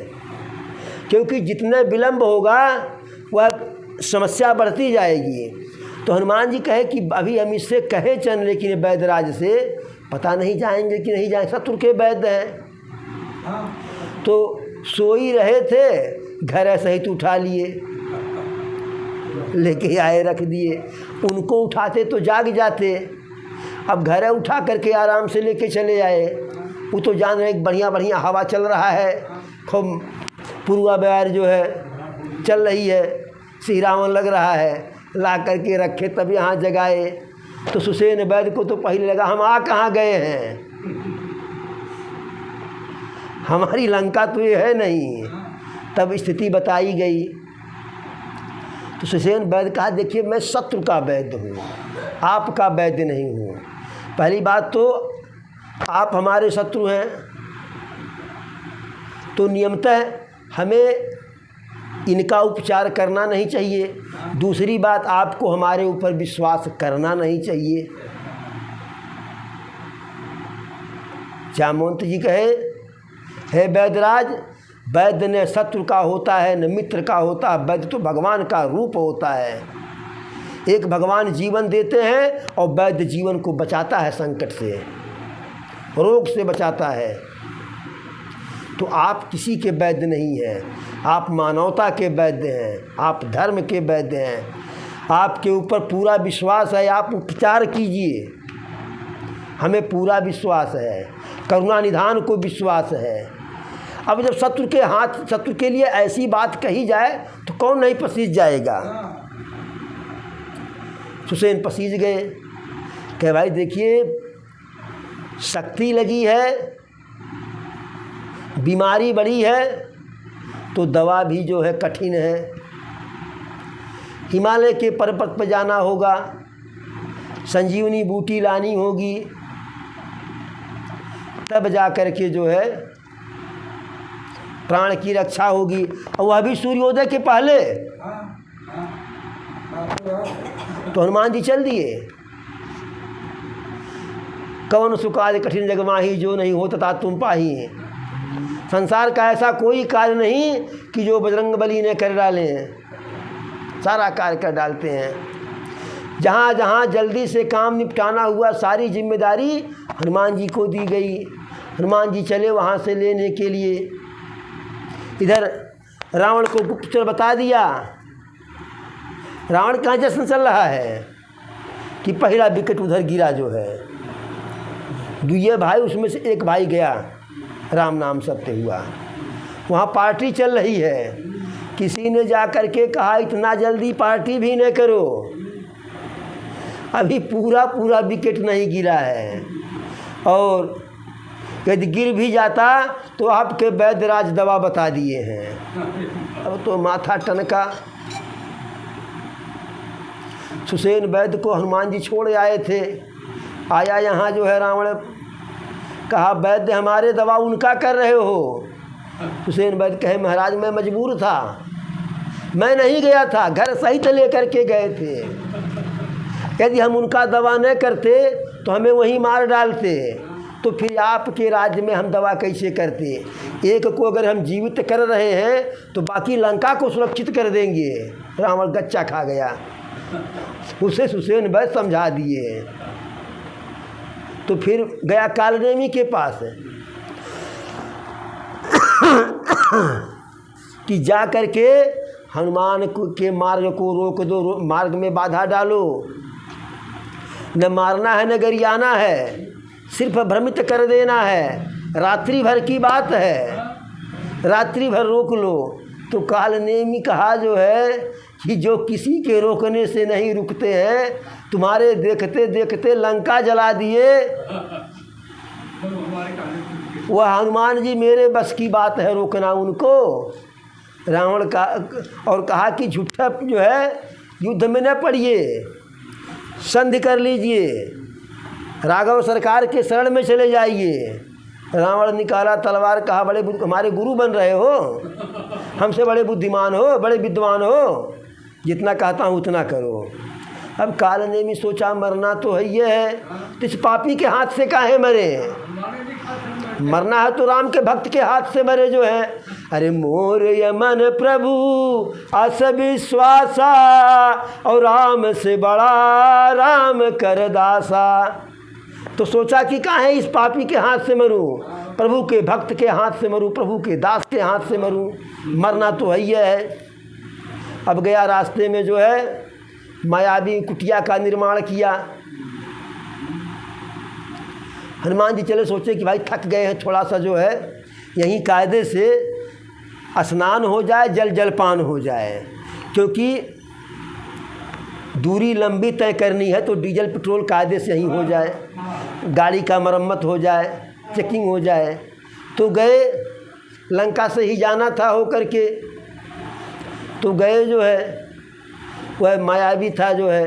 क्योंकि जितने विलम्ब होगा वह समस्या बढ़ती जाएगी। तो हनुमान जी कहे कि अभी हम इससे कहे चल, लेकिन वैद्यराज से पता नहीं जाएंगे कि नहीं जाएंगे, शत्रु के वैद्य हैं। तो सो ही रहे थे, घर सहित उठा लिए, लेके आए रख दिए। उनको उठाते तो जाग जाते, अब घर उठा करके आराम से लेके चले आए। वो तो जान रहे बढ़िया बढ़िया हवा चल रहा है, खूब पूर्वा बयार जो है चल रही है, सिहरावन लग रहा है, ला करके रखे तब यहाँ जगाए। तो सुसेन वैद्य को तो पहले लगा हम आ कहाँ गए हैं, हमारी लंका तो ये है नहीं। तब स्थिति बताई गई। तो सुसेन वैद्य कहा देखिए मैं शत्रु का वैद्य हूँ, आपका वैद्य नहीं हूँ। पहली बात तो आप हमारे शत्रु हैं, तो नियमतः हमें इनका उपचार करना नहीं चाहिए। दूसरी बात, आपको हमारे ऊपर विश्वास करना नहीं चाहिए। जामवंत जी कहे हे वैद्यराज, वैद्य न शत्रु का होता है न मित्र का होता है, वैद्य तो भगवान का रूप होता है। एक भगवान जीवन देते हैं और वैद्य जीवन को बचाता है, संकट से, रोग से बचाता है। तो आप किसी के वैद्य नहीं हैं, आप मानवता के वैद्य हैं, आप धर्म के वैद्य हैं। आपके ऊपर पूरा विश्वास है, आप उपचार कीजिए, हमें पूरा विश्वास है, करुणा निधान को विश्वास है। अब जब शत्रु के हाथ, शत्रु के लिए ऐसी बात कही जाए तो कौन नहीं पसीज जाएगा। सुसेन पसीज गए, कहे भाई देखिए शक्ति लगी है, बीमारी बड़ी है, तो दवा भी जो है कठिन है। हिमालय के पर्वत पर जाना होगा, संजीवनी बूटी लानी होगी, तब जा कर के जो है प्राण की रक्षा होगी, और वह भी सूर्योदय के पहले। तो हनुमान जी चल दिए। कवन सुकाज कठिन जग माही, जो नहीं हो तथा तुम पाही। संसार का ऐसा कोई कार्य नहीं कि जो बजरंगबली ने कर डाले हैं, सारा कार्य कर डालते हैं। जहाँ जहाँ जल्दी से काम निपटाना हुआ, सारी जिम्मेदारी हनुमान जी को दी गई। हनुमान जी चले वहाँ से लेने के लिए। इधर रावण को गुप्तचर बता दिया। रावण का जश्न चल रहा है कि पहला विकेट उधर गिरा जो है। दुइये भाई, उसमें से एक भाई गया राम नाम सत्य हुआ। वहाँ पार्टी चल रही है। किसी ने जा कर के कहा इतना जल्दी पार्टी भी न करो, अभी पूरा पूरा विकेट नहीं गिरा है, और यदि गिर भी जाता तो आपके वैद्यराज दवा बता दिए हैं। अब तो माथा टनका। सुसेन वैद्य को हनुमान जी छोड़ आए थे। आया यहाँ जो है रावण, कहा वैद्य हमारे दवा उनका कर रहे हो। सुसेन वैद्य कहे महाराज मैं मजबूर था, मैं नहीं गया था, घर सहित लेकर के गए थे। यदि हम उनका दवा न करते तो हमें वहीं मार डालते, तो फिर आपके राज्य में हम दवा कैसे करते। एक को अगर हम जीवित कर रहे हैं तो बाकी लंका को सुरक्षित कर देंगे। रावण गच्चा खा गया। उसे सुसेन वैद्य समझा दिए। तो फिर गया कालनेमी के पास कि जा कर के हनुमान के मार्ग को रोक दो, मार्ग में बाधा डालो। न मारना है न गरियाना है, सिर्फ भ्रमित कर देना है। रात्रि भर की बात है, रात्रि भर रोक लो। तो कालनेमी कहा जो है कि जो किसी के रोकने से नहीं रुकते हैं, तुम्हारे देखते देखते लंका जला दिए, वह हनुमान जी मेरे बस की बात है रोकना उनको। रावण का और कहा कि झूठा जो है युद्ध में न पड़िए, संधि कर लीजिए, राघव सरकार के शरण में चले जाइए। रावण निकाला तलवार, कहा बड़े हमारे गुरु बन रहे हो, हमसे बड़े बुद्धिमान हो, बड़े विद्वान हो, जितना कहता हूँ उतना करो। अब कालनेमी सोचा मरना तो है ये है, तो इस पापी के हाथ से काहे मरे, मरना है तो राम के भक्त के हाथ से मरे जो है। अरे मोर यमन प्रभु अस विश्वासा, और राम से बड़ा राम कर दासा। तो सोचा कि काहे इस पापी के हाथ से मरूं, प्रभु के भक्त के हाथ से मरूं, प्रभु के दास के हाथ से मरूं, मरना तो है ही है। अब गया रास्ते में जो है मायावी कुटिया का निर्माण किया। हनुमान जी चले, सोचे कि भाई थक गए हैं, थोड़ा सा जो है यहीं कायदे से स्नान हो जाए, जलपान हो जाए, क्योंकि दूरी लंबी तय करनी है तो डीजल पेट्रोल कायदे से यहीं हो जाए, गाड़ी का मरम्मत हो जाए, चेकिंग हो जाए। तो गए, लंका से ही जाना था हो करके, तो गए जो है, वह मायावी था जो है।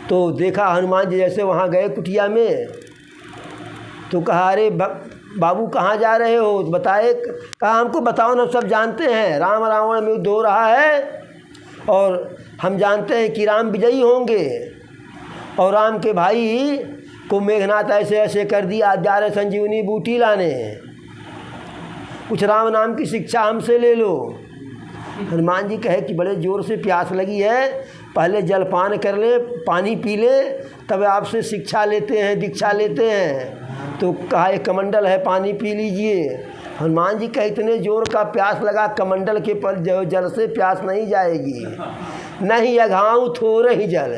तो देखा हनुमान जी जैसे वहाँ गए कुटिया में, तो कहा अरे बाबू कहाँ जा रहे हो, तो बताए, कहा हमको बताओ ना, सब जानते हैं राम रावण में युद्ध हो रहा है, और हम जानते हैं कि राम विजयी होंगे, और राम के भाई को मेघनाथ ऐसे ऐसे कर दिया, आज जा रहे संजीवनी बूटी लाने, कुछ राम नाम की शिक्षा हमसे ले लो। हनुमान जी कहे कि बड़े ज़ोर से प्यास लगी है, पहले जलपान कर ले, पानी पी ले, तब आपसे शिक्षा लेते हैं, दीक्षा लेते हैं। तो कहा एक कमंडल है, पानी पी लीजिए। हनुमान जी कहे इतने ज़ोर का प्यास लगा, कमंडल के पर जल से प्यास नहीं जाएगी, नहीं अघाऊँ थोड़े ही जल।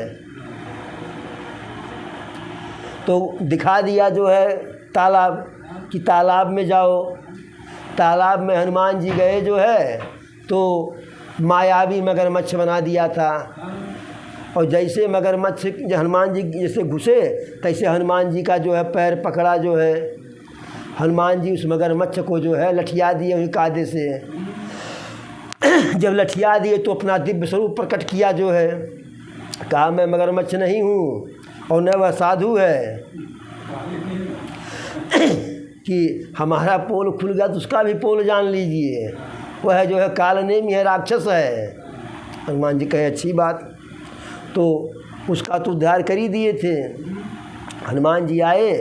तो दिखा दिया जो है तालाब, कि तालाब में जाओ। तालाब में हनुमान जी गए जो है, तो मायावी मगरमच्छ बना दिया था, और जैसे मगरमच्छ हनुमान जी जैसे घुसे, तैसे हनुमान जी का जो है पैर पकड़ा जो है, हनुमान जी उस मगरमच्छ को जो है लठिया दिए वही कायदे से। जब लठिया दिए तो अपना दिव्य स्वरूप प्रकट किया जो है, कहा मैं मगरमच्छ नहीं हूँ, और न वह साधु है कि हमारा पोल खुल गया तो उसका भी पोल जान लीजिए, वह जो है कालनेमी है, राक्षस है। हनुमान जी कहे अच्छी बात, तो उसका तो उद्धार कर ही दिए थे। हनुमान जी आए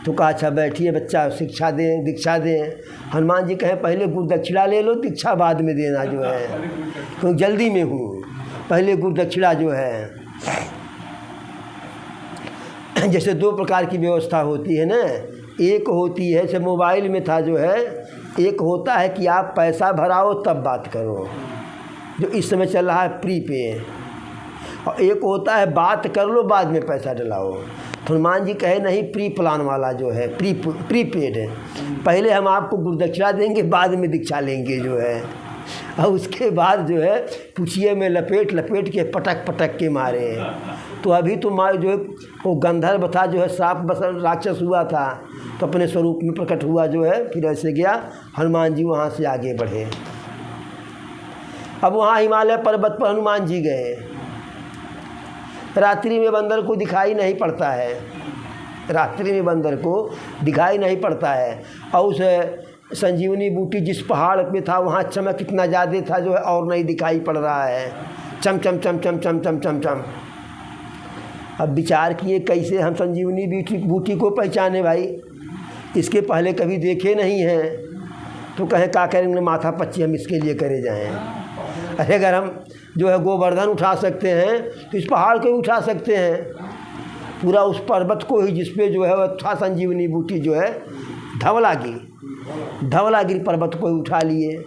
तो कहा अच्छा बैठिए बच्चा, शिक्षा दें, दीक्षा दें। हनुमान जी कहे पहले गुरु दक्षिणा ले लो, दीक्षा बाद में देना जो है, क्योंकि जल्दी में हूँ, पहले गुरु दक्षिणा जो है। जैसे दो प्रकार की व्यवस्था होती है ना, एक होती है जैसे मोबाइल में था जो है, एक होता है कि आप पैसा भराओ तब बात करो, जो इस समय चल रहा है प्रीपेड, और एक होता है बात कर लो बाद में पैसा डलाओ। तो हनुमान जी कहे नहीं, प्री प्लान वाला जो है, प्रीपेड है, पहले हम आपको गुरु दक्षिणा देंगे बाद में दीक्षा लेंगे जो है, और उसके बाद जो है पूछिए में लपेट लपेट के पटक पटक के मारे। तो अभी तो मार जो है वो गंधर्व था जो है, सांप बस राक्षस हुआ था, तो अपने स्वरूप में प्रकट हुआ जो है, फिर ऐसे गया। हनुमान जी वहाँ से आगे बढ़े। अब वहाँ हिमालय पर्वत पर हनुमान जी गए। रात्रि में बंदर को दिखाई नहीं पड़ता है, रात्रि में बंदर को दिखाई नहीं पड़ता है। और उस संजीवनी बूटी जिस पहाड़ पे था वहाँ चमक कितना ज़्यादा था जो है, और नहीं दिखाई पड़ रहा है, चम चम चम चम चम चम चम चम। अब विचार किए कैसे हम संजीवनी बूटी को पहचाने भाई, इसके पहले कभी देखे नहीं हैं। तो कहें का करेंगे, माथा पच्ची हम इसके लिए करे जाएं। अरे अगर हम जो है गोवर्धन उठा सकते हैं तो इस पहाड़ को भी उठा सकते हैं, पूरा उस पर्वत को ही जिस पे जो है वह था संजीवनी बूटी जो है, धवलागिरी पर्वत को ही उठा लिए।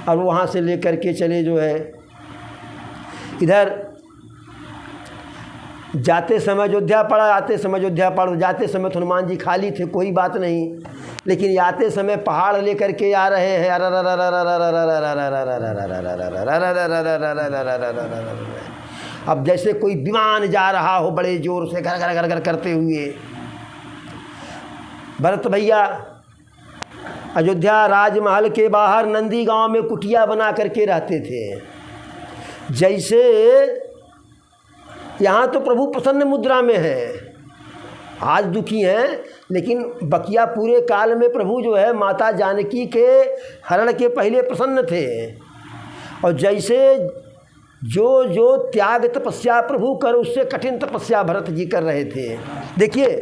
और वहाँ से लेकर के चले जो है इधर, जाते समय अयोध्या पड़ा, आते समय अयोध्या पड़ा। जाते समय तो हनुमान जी खाली थे, कोई बात नहीं, लेकिन आते समय पहाड़ लेकर के आ रहे हैं। अब जैसे कोई विमान जा रहा हो बड़े जोर से घर घर घर घर करते हुए। भरत भैया अयोध्या राजमहल के बाहर नंदी गांव में कुटिया बना करके रहते थे। जैसे यहाँ तो प्रभु प्रसन्न मुद्रा में है, आज दुखी हैं, लेकिन बकिया पूरे काल में प्रभु जो है माता जानकी के हरण के पहले प्रसन्न थे। और जैसे जो जो त्याग तपस्या प्रभु कर, उससे कठिन तपस्या भरत जी कर रहे थे। देखिए,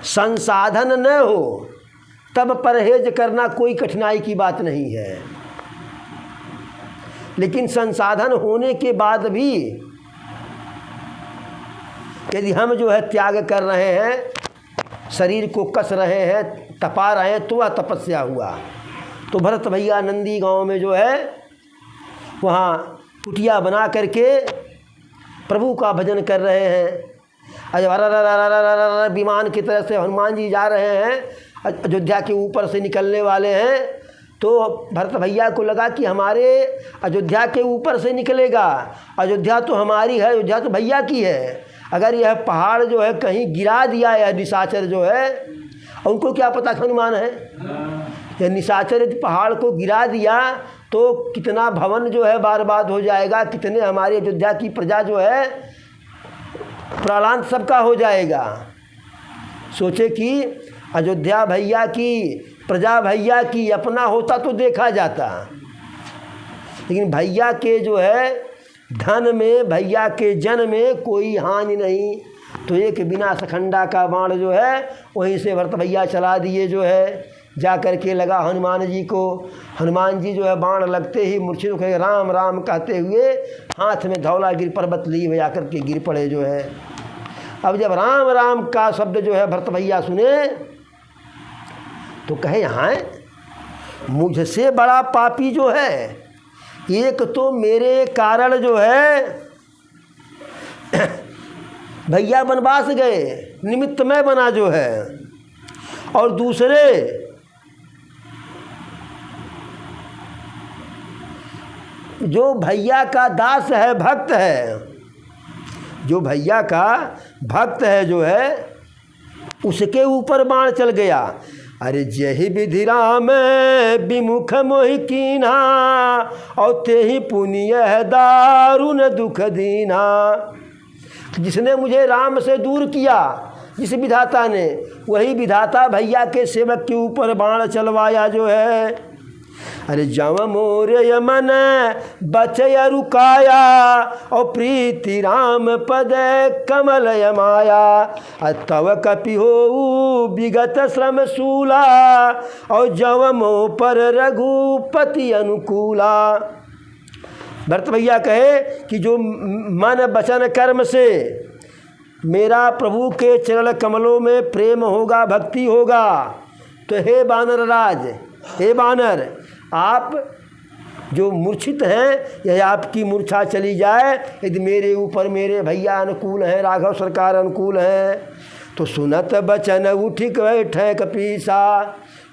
संसाधन न हो तब परहेज करना कोई कठिनाई की बात नहीं है, लेकिन संसाधन होने के बाद भी यदि हम जो है त्याग कर रहे हैं, शरीर को कस रहे हैं, तपा रहे हैं, तो वह तपस्या हुआ। तो भरत भैया नंदी गांव में जो है वहाँ कुटिया बना करके प्रभु का भजन कर रहे हैं। विमान की तरह से हनुमान जी जा रहे हैं, अयोध्या के ऊपर से निकलने वाले हैं। तो भरत भैया को लगा कि हमारे अयोध्या के ऊपर से निकलेगा, अयोध्या तो हमारी है, अयोध्या तो भैया की है। अगर यह पहाड़ जो है कहीं गिरा दिया या निशाचर जो है, उनको क्या पता हनुमान है, यह निशाचर यदि पहाड़ को गिरा दिया तो कितना भवन जो है बर्बाद हो जाएगा, कितने हमारी अयोध्या की प्रजा जो है प्राणांत सबका हो जाएगा। सोचे कि अयोध्या भैया की, प्रजा भैया की, अपना होता तो देखा जाता, लेकिन भैया के जो है धन में, भैया के जन में कोई हानि नहीं। तो एक बिना सखंडा का बाण जो है वहीं से भरत भैया चला दिए जो है, जा कर के लगा हनुमान जी को। हनुमान जी जो है बाण लगते ही मूर्छित होकर राम राम कहते हुए हाथ में धौलागिरी पर्वत लिए हुए आकर के गिर पड़े जो है। अब जब राम राम का शब्द जो है भरत भैया सुने तो कहे, यहाँ मुझसे बड़ा पापी जो है, एक तो मेरे कारण जो है भैया वनवास गए, निमित्त मैं बना जो है, और दूसरे जो भैया का दास है, भक्त है, जो भैया का भक्त है जो है, उसके ऊपर बाण चल गया। अरे जही विधि राम विमुख मोहि कीन्हा, और तेहि पुण्य है दारुण दुख दीना। जिसने मुझे राम से दूर किया, जिस विधाता ने, वही विधाता भैया के सेवक के ऊपर बाण चलवाया जो है। अरे जव मोर मन बचय रुकाया और प्रीति राम पद कमल माया तव कपि हो विगत श्रम शूला और जव मो पर रघुपति अनुकूला। भरत भैया कहे कि जो मन वचन कर्म से मेरा प्रभु के चरण कमलों में प्रेम होगा, भक्ति होगा, तो हे बानर राज, हे बानर, आप जो मूर्छित हैं यह आपकी मूर्छा चली जाए यदि मेरे ऊपर मेरे भैया अनुकूल हैं, राघव सरकार अनुकूल हैं। तो सुनत बचन उठ बैठे कपीसा,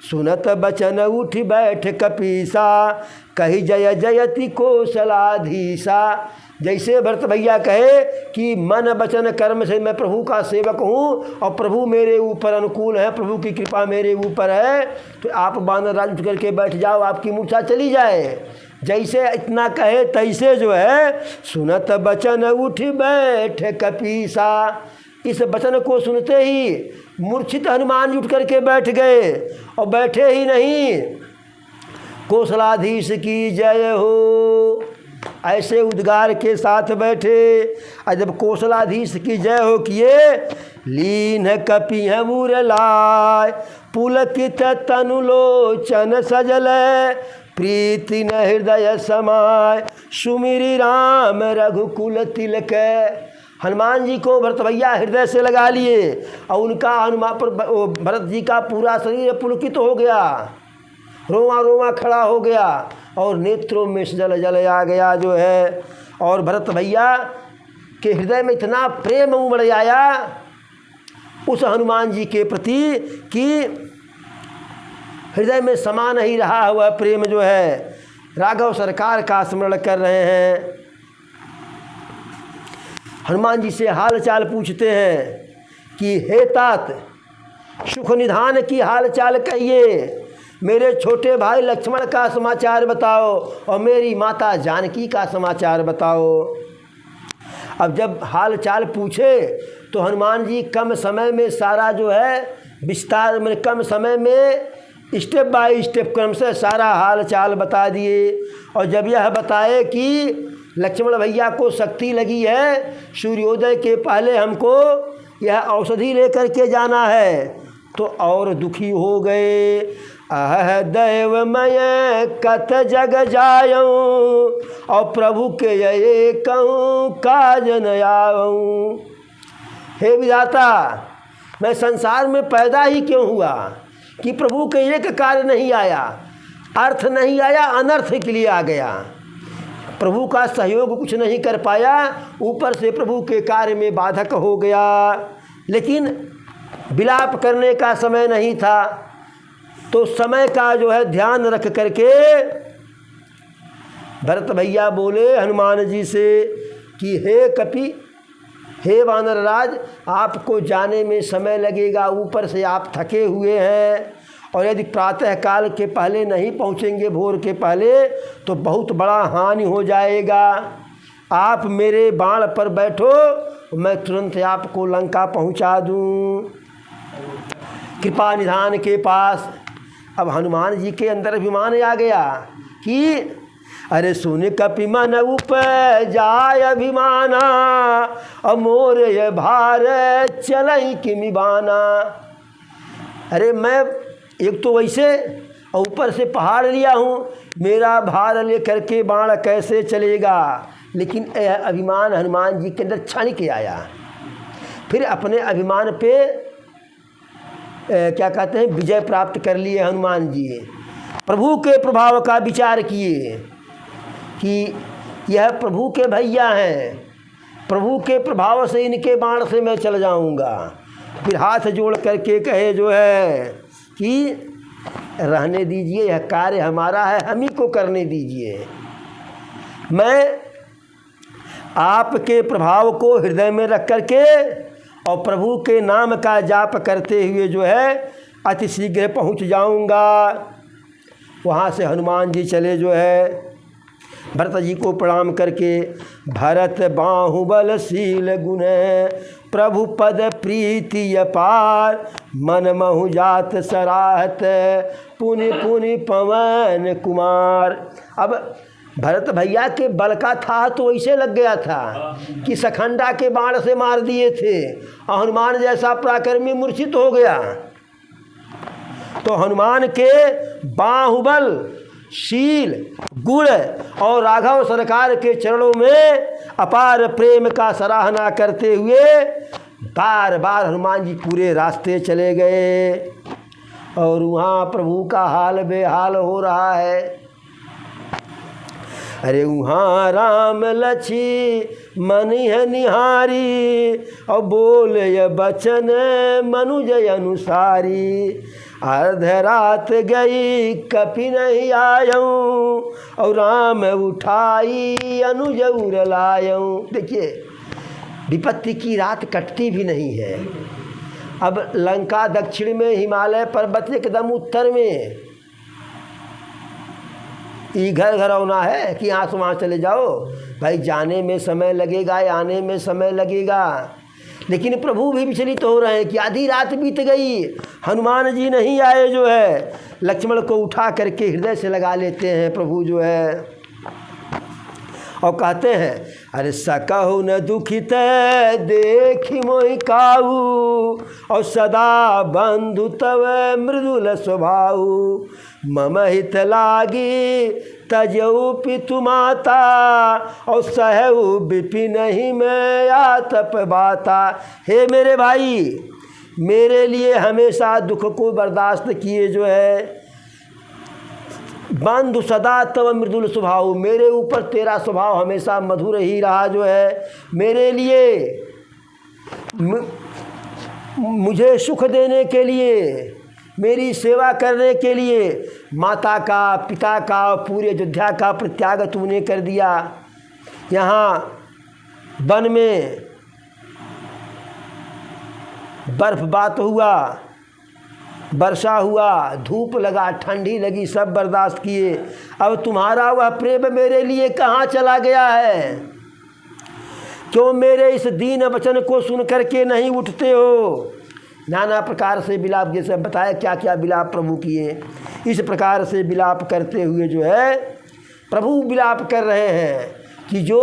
सुनत बचन उठ बैठ कपीसा, कही जय जयति कौशलाधीसा। जैसे भरत भैया कहे कि मन वचन कर्म से मैं प्रभु का सेवक हूँ और प्रभु मेरे ऊपर अनुकूल है, प्रभु की कृपा मेरे ऊपर है, तो आप बानर राज उठ करके बैठ जाओ, आपकी मूर्छा चली जाए। जैसे इतना कहे तैसे जो है सुनत बचन उठ बैठ कपीसा, इस वचन को सुनते ही मूर्छित हनुमान जी उठ करके बैठ गए और बैठे ही नहीं, कौशलाधीश की जय हो ऐसे उद्गार के साथ बैठे। और जब कौशलाधीश की जय हो किए, लीन कपि है मुरलाय पुलकित तनुलोचन सजल, प्रीति न हृदय समाय सुमिरि राम रघुकुल तिलक। हनुमान जी को भरत भैया हृदय से लगा लिए और उनका हनुमान पर भरत जी का पूरा शरीर पुलकित हो गया, रोमा रोमा खड़ा हो गया और नेत्रों में जल जल आ गया जो है। और भरत भैया के हृदय में इतना प्रेम उमड़ आया उस हनुमान जी के प्रति कि हृदय में समा नहीं रहा हुआ प्रेम जो है। राघव सरकार का स्मरण कर रहे हैं, हनुमान जी से हाल चाल पूछते हैं कि हे तात सुख निधान की हाल चाल कहिए, मेरे छोटे भाई लक्ष्मण का समाचार बताओ और मेरी माता जानकी का समाचार बताओ। अब जब हाल चाल पूछे तो हनुमान जी कम समय में सारा जो है विस्तार में, कम समय में स्टेप बाय स्टेप क्रम से सारा हाल चाल बता दिए। और जब यह बताए कि लक्ष्मण भैया को शक्ति लगी है, सूर्योदय के पहले हमको यह औषधि लेकर के जाना है, तो और दुखी हो गए। अह दैवमय कत जग जाऊँ और प्रभु के ये कहूँ काज न आऊँ। हे विधाता, मैं संसार में पैदा ही क्यों हुआ कि प्रभु के एक कार्य नहीं आया, अर्थ नहीं आया, अनर्थ के लिए आ गया। प्रभु का सहयोग कुछ नहीं कर पाया, ऊपर से प्रभु के कार्य में बाधक हो गया। लेकिन विलाप करने का समय नहीं था, तो समय का जो है ध्यान रख करके भरत भैया बोले हनुमान जी से कि हे कपि, हे वानर राज, आपको जाने में समय लगेगा, ऊपर से आप थके हुए हैं और यदि प्रातः काल के पहले नहीं पहुंचेंगे, भोर के पहले, तो बहुत बड़ा हानि हो जाएगा। आप मेरे बाण पर बैठो, मैं तुरंत आपको लंका पहुंचा दूं, कृपा निधान के पास। अब हनुमान जी के अंदर अभिमान आ गया कि अरे सुन कपि मन उपजाय अभिमाना और मोर ये भार चलई किमि बाना। अरे मैं एक तो वैसे और ऊपर से पहाड़ लिया हूँ, मेरा भार लेकर के बाण कैसे चलेगा। लेकिन यह अभिमान हनुमान जी के अंदर छान के आया। फिर अपने अभिमान पे क्या कहते हैं, विजय प्राप्त कर लिए हनुमान जी। प्रभु के प्रभाव का विचार किए कि यह प्रभु के भैया हैं, प्रभु के प्रभाव से इनके बाण से मैं चल जाऊंगा। फिर हाथ जोड़ करके कहे जो है कि रहने दीजिए, यह कार्य हमारा है, हम ही को करने दीजिए। मैं आपके प्रभाव को हृदय में रख करके और प्रभु के नाम का जाप करते हुए जो है अति शीघ्र पहुँच जाऊंगा। वहाँ से हनुमान जी चले जो है भरत जी को प्रणाम करके, भरत बाहुबलशील गुण प्रभु पद प्रीति अपार, मन महु जात सराहत पुनि पुनि पवन कुमार। अब भरत भैया के बल का था तो ऐसे लग गया था कि सखंडा के बाण से मार दिए थे, और हनुमान जैसा पराक्रमी मूर्छित हो गया। तो हनुमान के बाहुबल, शील, गुण और राघव सरकार के चरणों में अपार प्रेम का सराहना करते हुए बार बार हनुमान जी पूरे रास्ते चले गए। और वहाँ प्रभु का हाल बेहाल हो रहा है। अरे वहाँ राम लक्ष्मी मन है निहारी, और बोल ये बचन मनुज अनुसारी। अर्ध रात गई कपि नहीं आयऊँ, और राम उठाई अनुज उर लायऊँ। देखिए विपत्ति की रात कटती भी नहीं है। अब लंका दक्षिण में, हिमालय पर्वत एकदम उत्तर में, ये घर घरौना है कि यहाँ से वहाँ चले जाओ। भाई जाने में समय लगेगा, आने में समय लगेगा। लेकिन प्रभु भी विचलित हो रहे हैं कि आधी रात बीत गई, हनुमान जी नहीं आए जो है। लक्ष्मण को उठा करके हृदय से लगा लेते हैं प्रभु जो है, और कहते हैं अरे सकहु न दुखित देखी मोहि काऊ, और सदा बंधु तव मृदुल स्वभाऊ। मम हित लागी तजऊ पितु माता, और सहु विपिन ही मैं आतप बाता। हे मेरे भाई, मेरे लिए हमेशा दुख को बर्दाश्त किए जो है। बंधु सदा तव मृदुल स्वभाव, मेरे ऊपर तेरा स्वभाव हमेशा मधुर ही रहा जो है। मेरे लिए मुझे सुख देने के लिए, मेरी सेवा करने के लिए माता का, पिता का, पूरे अयोध्या का परित्याग तूने कर दिया। यहाँ वन में बर्फपात हुआ, वर्षा हुआ, धूप लगा, ठंडी लगी, सब बर्दाश्त किए। अब तुम्हारा वह प्रेम मेरे लिए कहाँ चला गया है? क्यों मेरे इस दीन वचन को सुन करके नहीं उठते हो? नाना प्रकार से विलाप, जैसे बताया क्या क्या विलाप प्रभु किए। इस प्रकार से विलाप करते हुए जो है प्रभु विलाप कर रहे हैं कि जो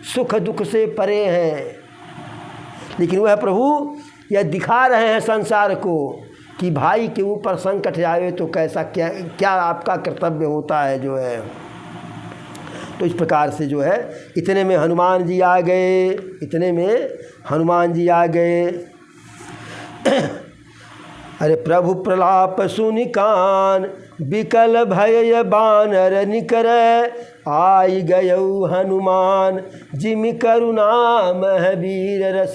सुख दुख से परे हैं। लेकिन वह प्रभु यह दिखा रहे हैं संसार को कि भाई के ऊपर संकट आए तो कैसा क्या आपका कर्तव्य होता है जो है। तो इस प्रकार से जो है इतने में हनुमान जी आ गए, इतने में हनुमान जी आ गए। अरे प्रभु प्रलाप सुनि कान, विकल भय बानर निकर। आई गयऊ हनुमान जिमि करुणा मह वीर रस।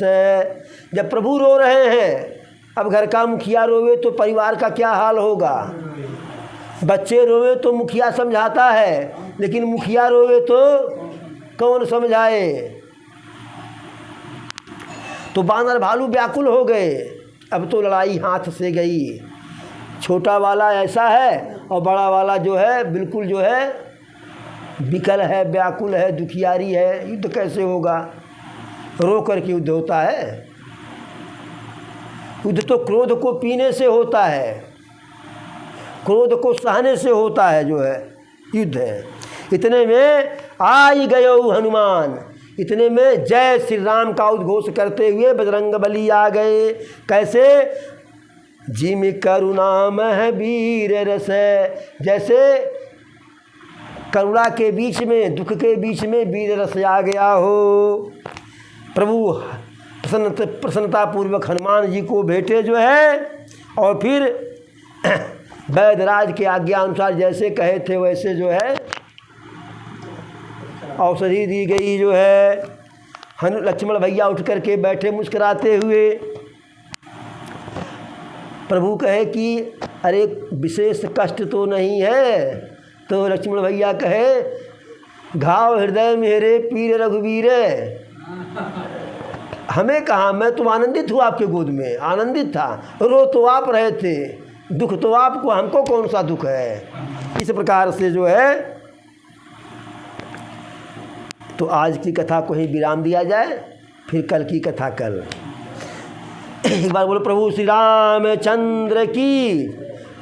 जब प्रभु रो रहे हैं, अब घर का मुखिया रोवे तो परिवार का क्या हाल होगा? बच्चे रोवे तो मुखिया समझाता है, लेकिन मुखिया रोवे तो कौन समझाए? तो बानर भालू व्याकुल हो गए। अब तो लड़ाई हाथ से गई। छोटा वाला ऐसा है और बड़ा वाला जो है बिल्कुल जो है विकल है, व्याकुल है, दुखियारी है। युद्ध कैसे होगा? रो कर के युद्ध होता है? युद्ध तो क्रोध को पीने से होता है, क्रोध को सहने से होता है जो है युद्ध है। इतने में आई गयो हनुमान, इतने में जय श्री राम का उद्घोष करते हुए बजरंगबली आ गए। कैसे? जिमि करुणा मह वीर रस। जैसे करुणा के बीच में, दुख के बीच में वीर रस आ गया हो। प्रभु प्रसन्नतापूर्वक हनुमान जी को भेंटे जो है, और फिर वैद्यराज के आज्ञा अनुसार जैसे कहे थे वैसे जो है औषधि दी गई जो है। लक्ष्मण भैया उठ करके बैठे मुस्कुराते हुए। प्रभु कहे कि अरे विशेष कष्ट तो नहीं है? तो लक्ष्मण भैया कहे घाव हृदय मेरे पीर रघुवीर। हमें कहा, मैं तो आनंदित हूँ आपके गोद में, आनंदित था। रो तो आप रहे थे, दुख तो आपको, हमको कौन सा दुख है? इस प्रकार से जो है तो आज की कथा को ही विराम दिया जाए, फिर कल की कथा कल। एक बार बोलो प्रभु श्री रामचंद्र की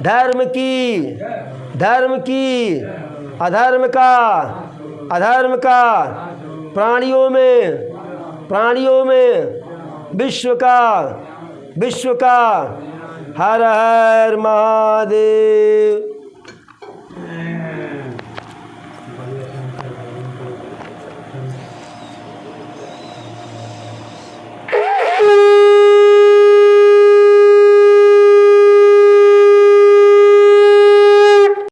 धर्म की, धर्म की, अधर्म का, अधर्म का, प्राणियों में, प्राणियों में, विश्व का, विश्व का। हर हर महादेव।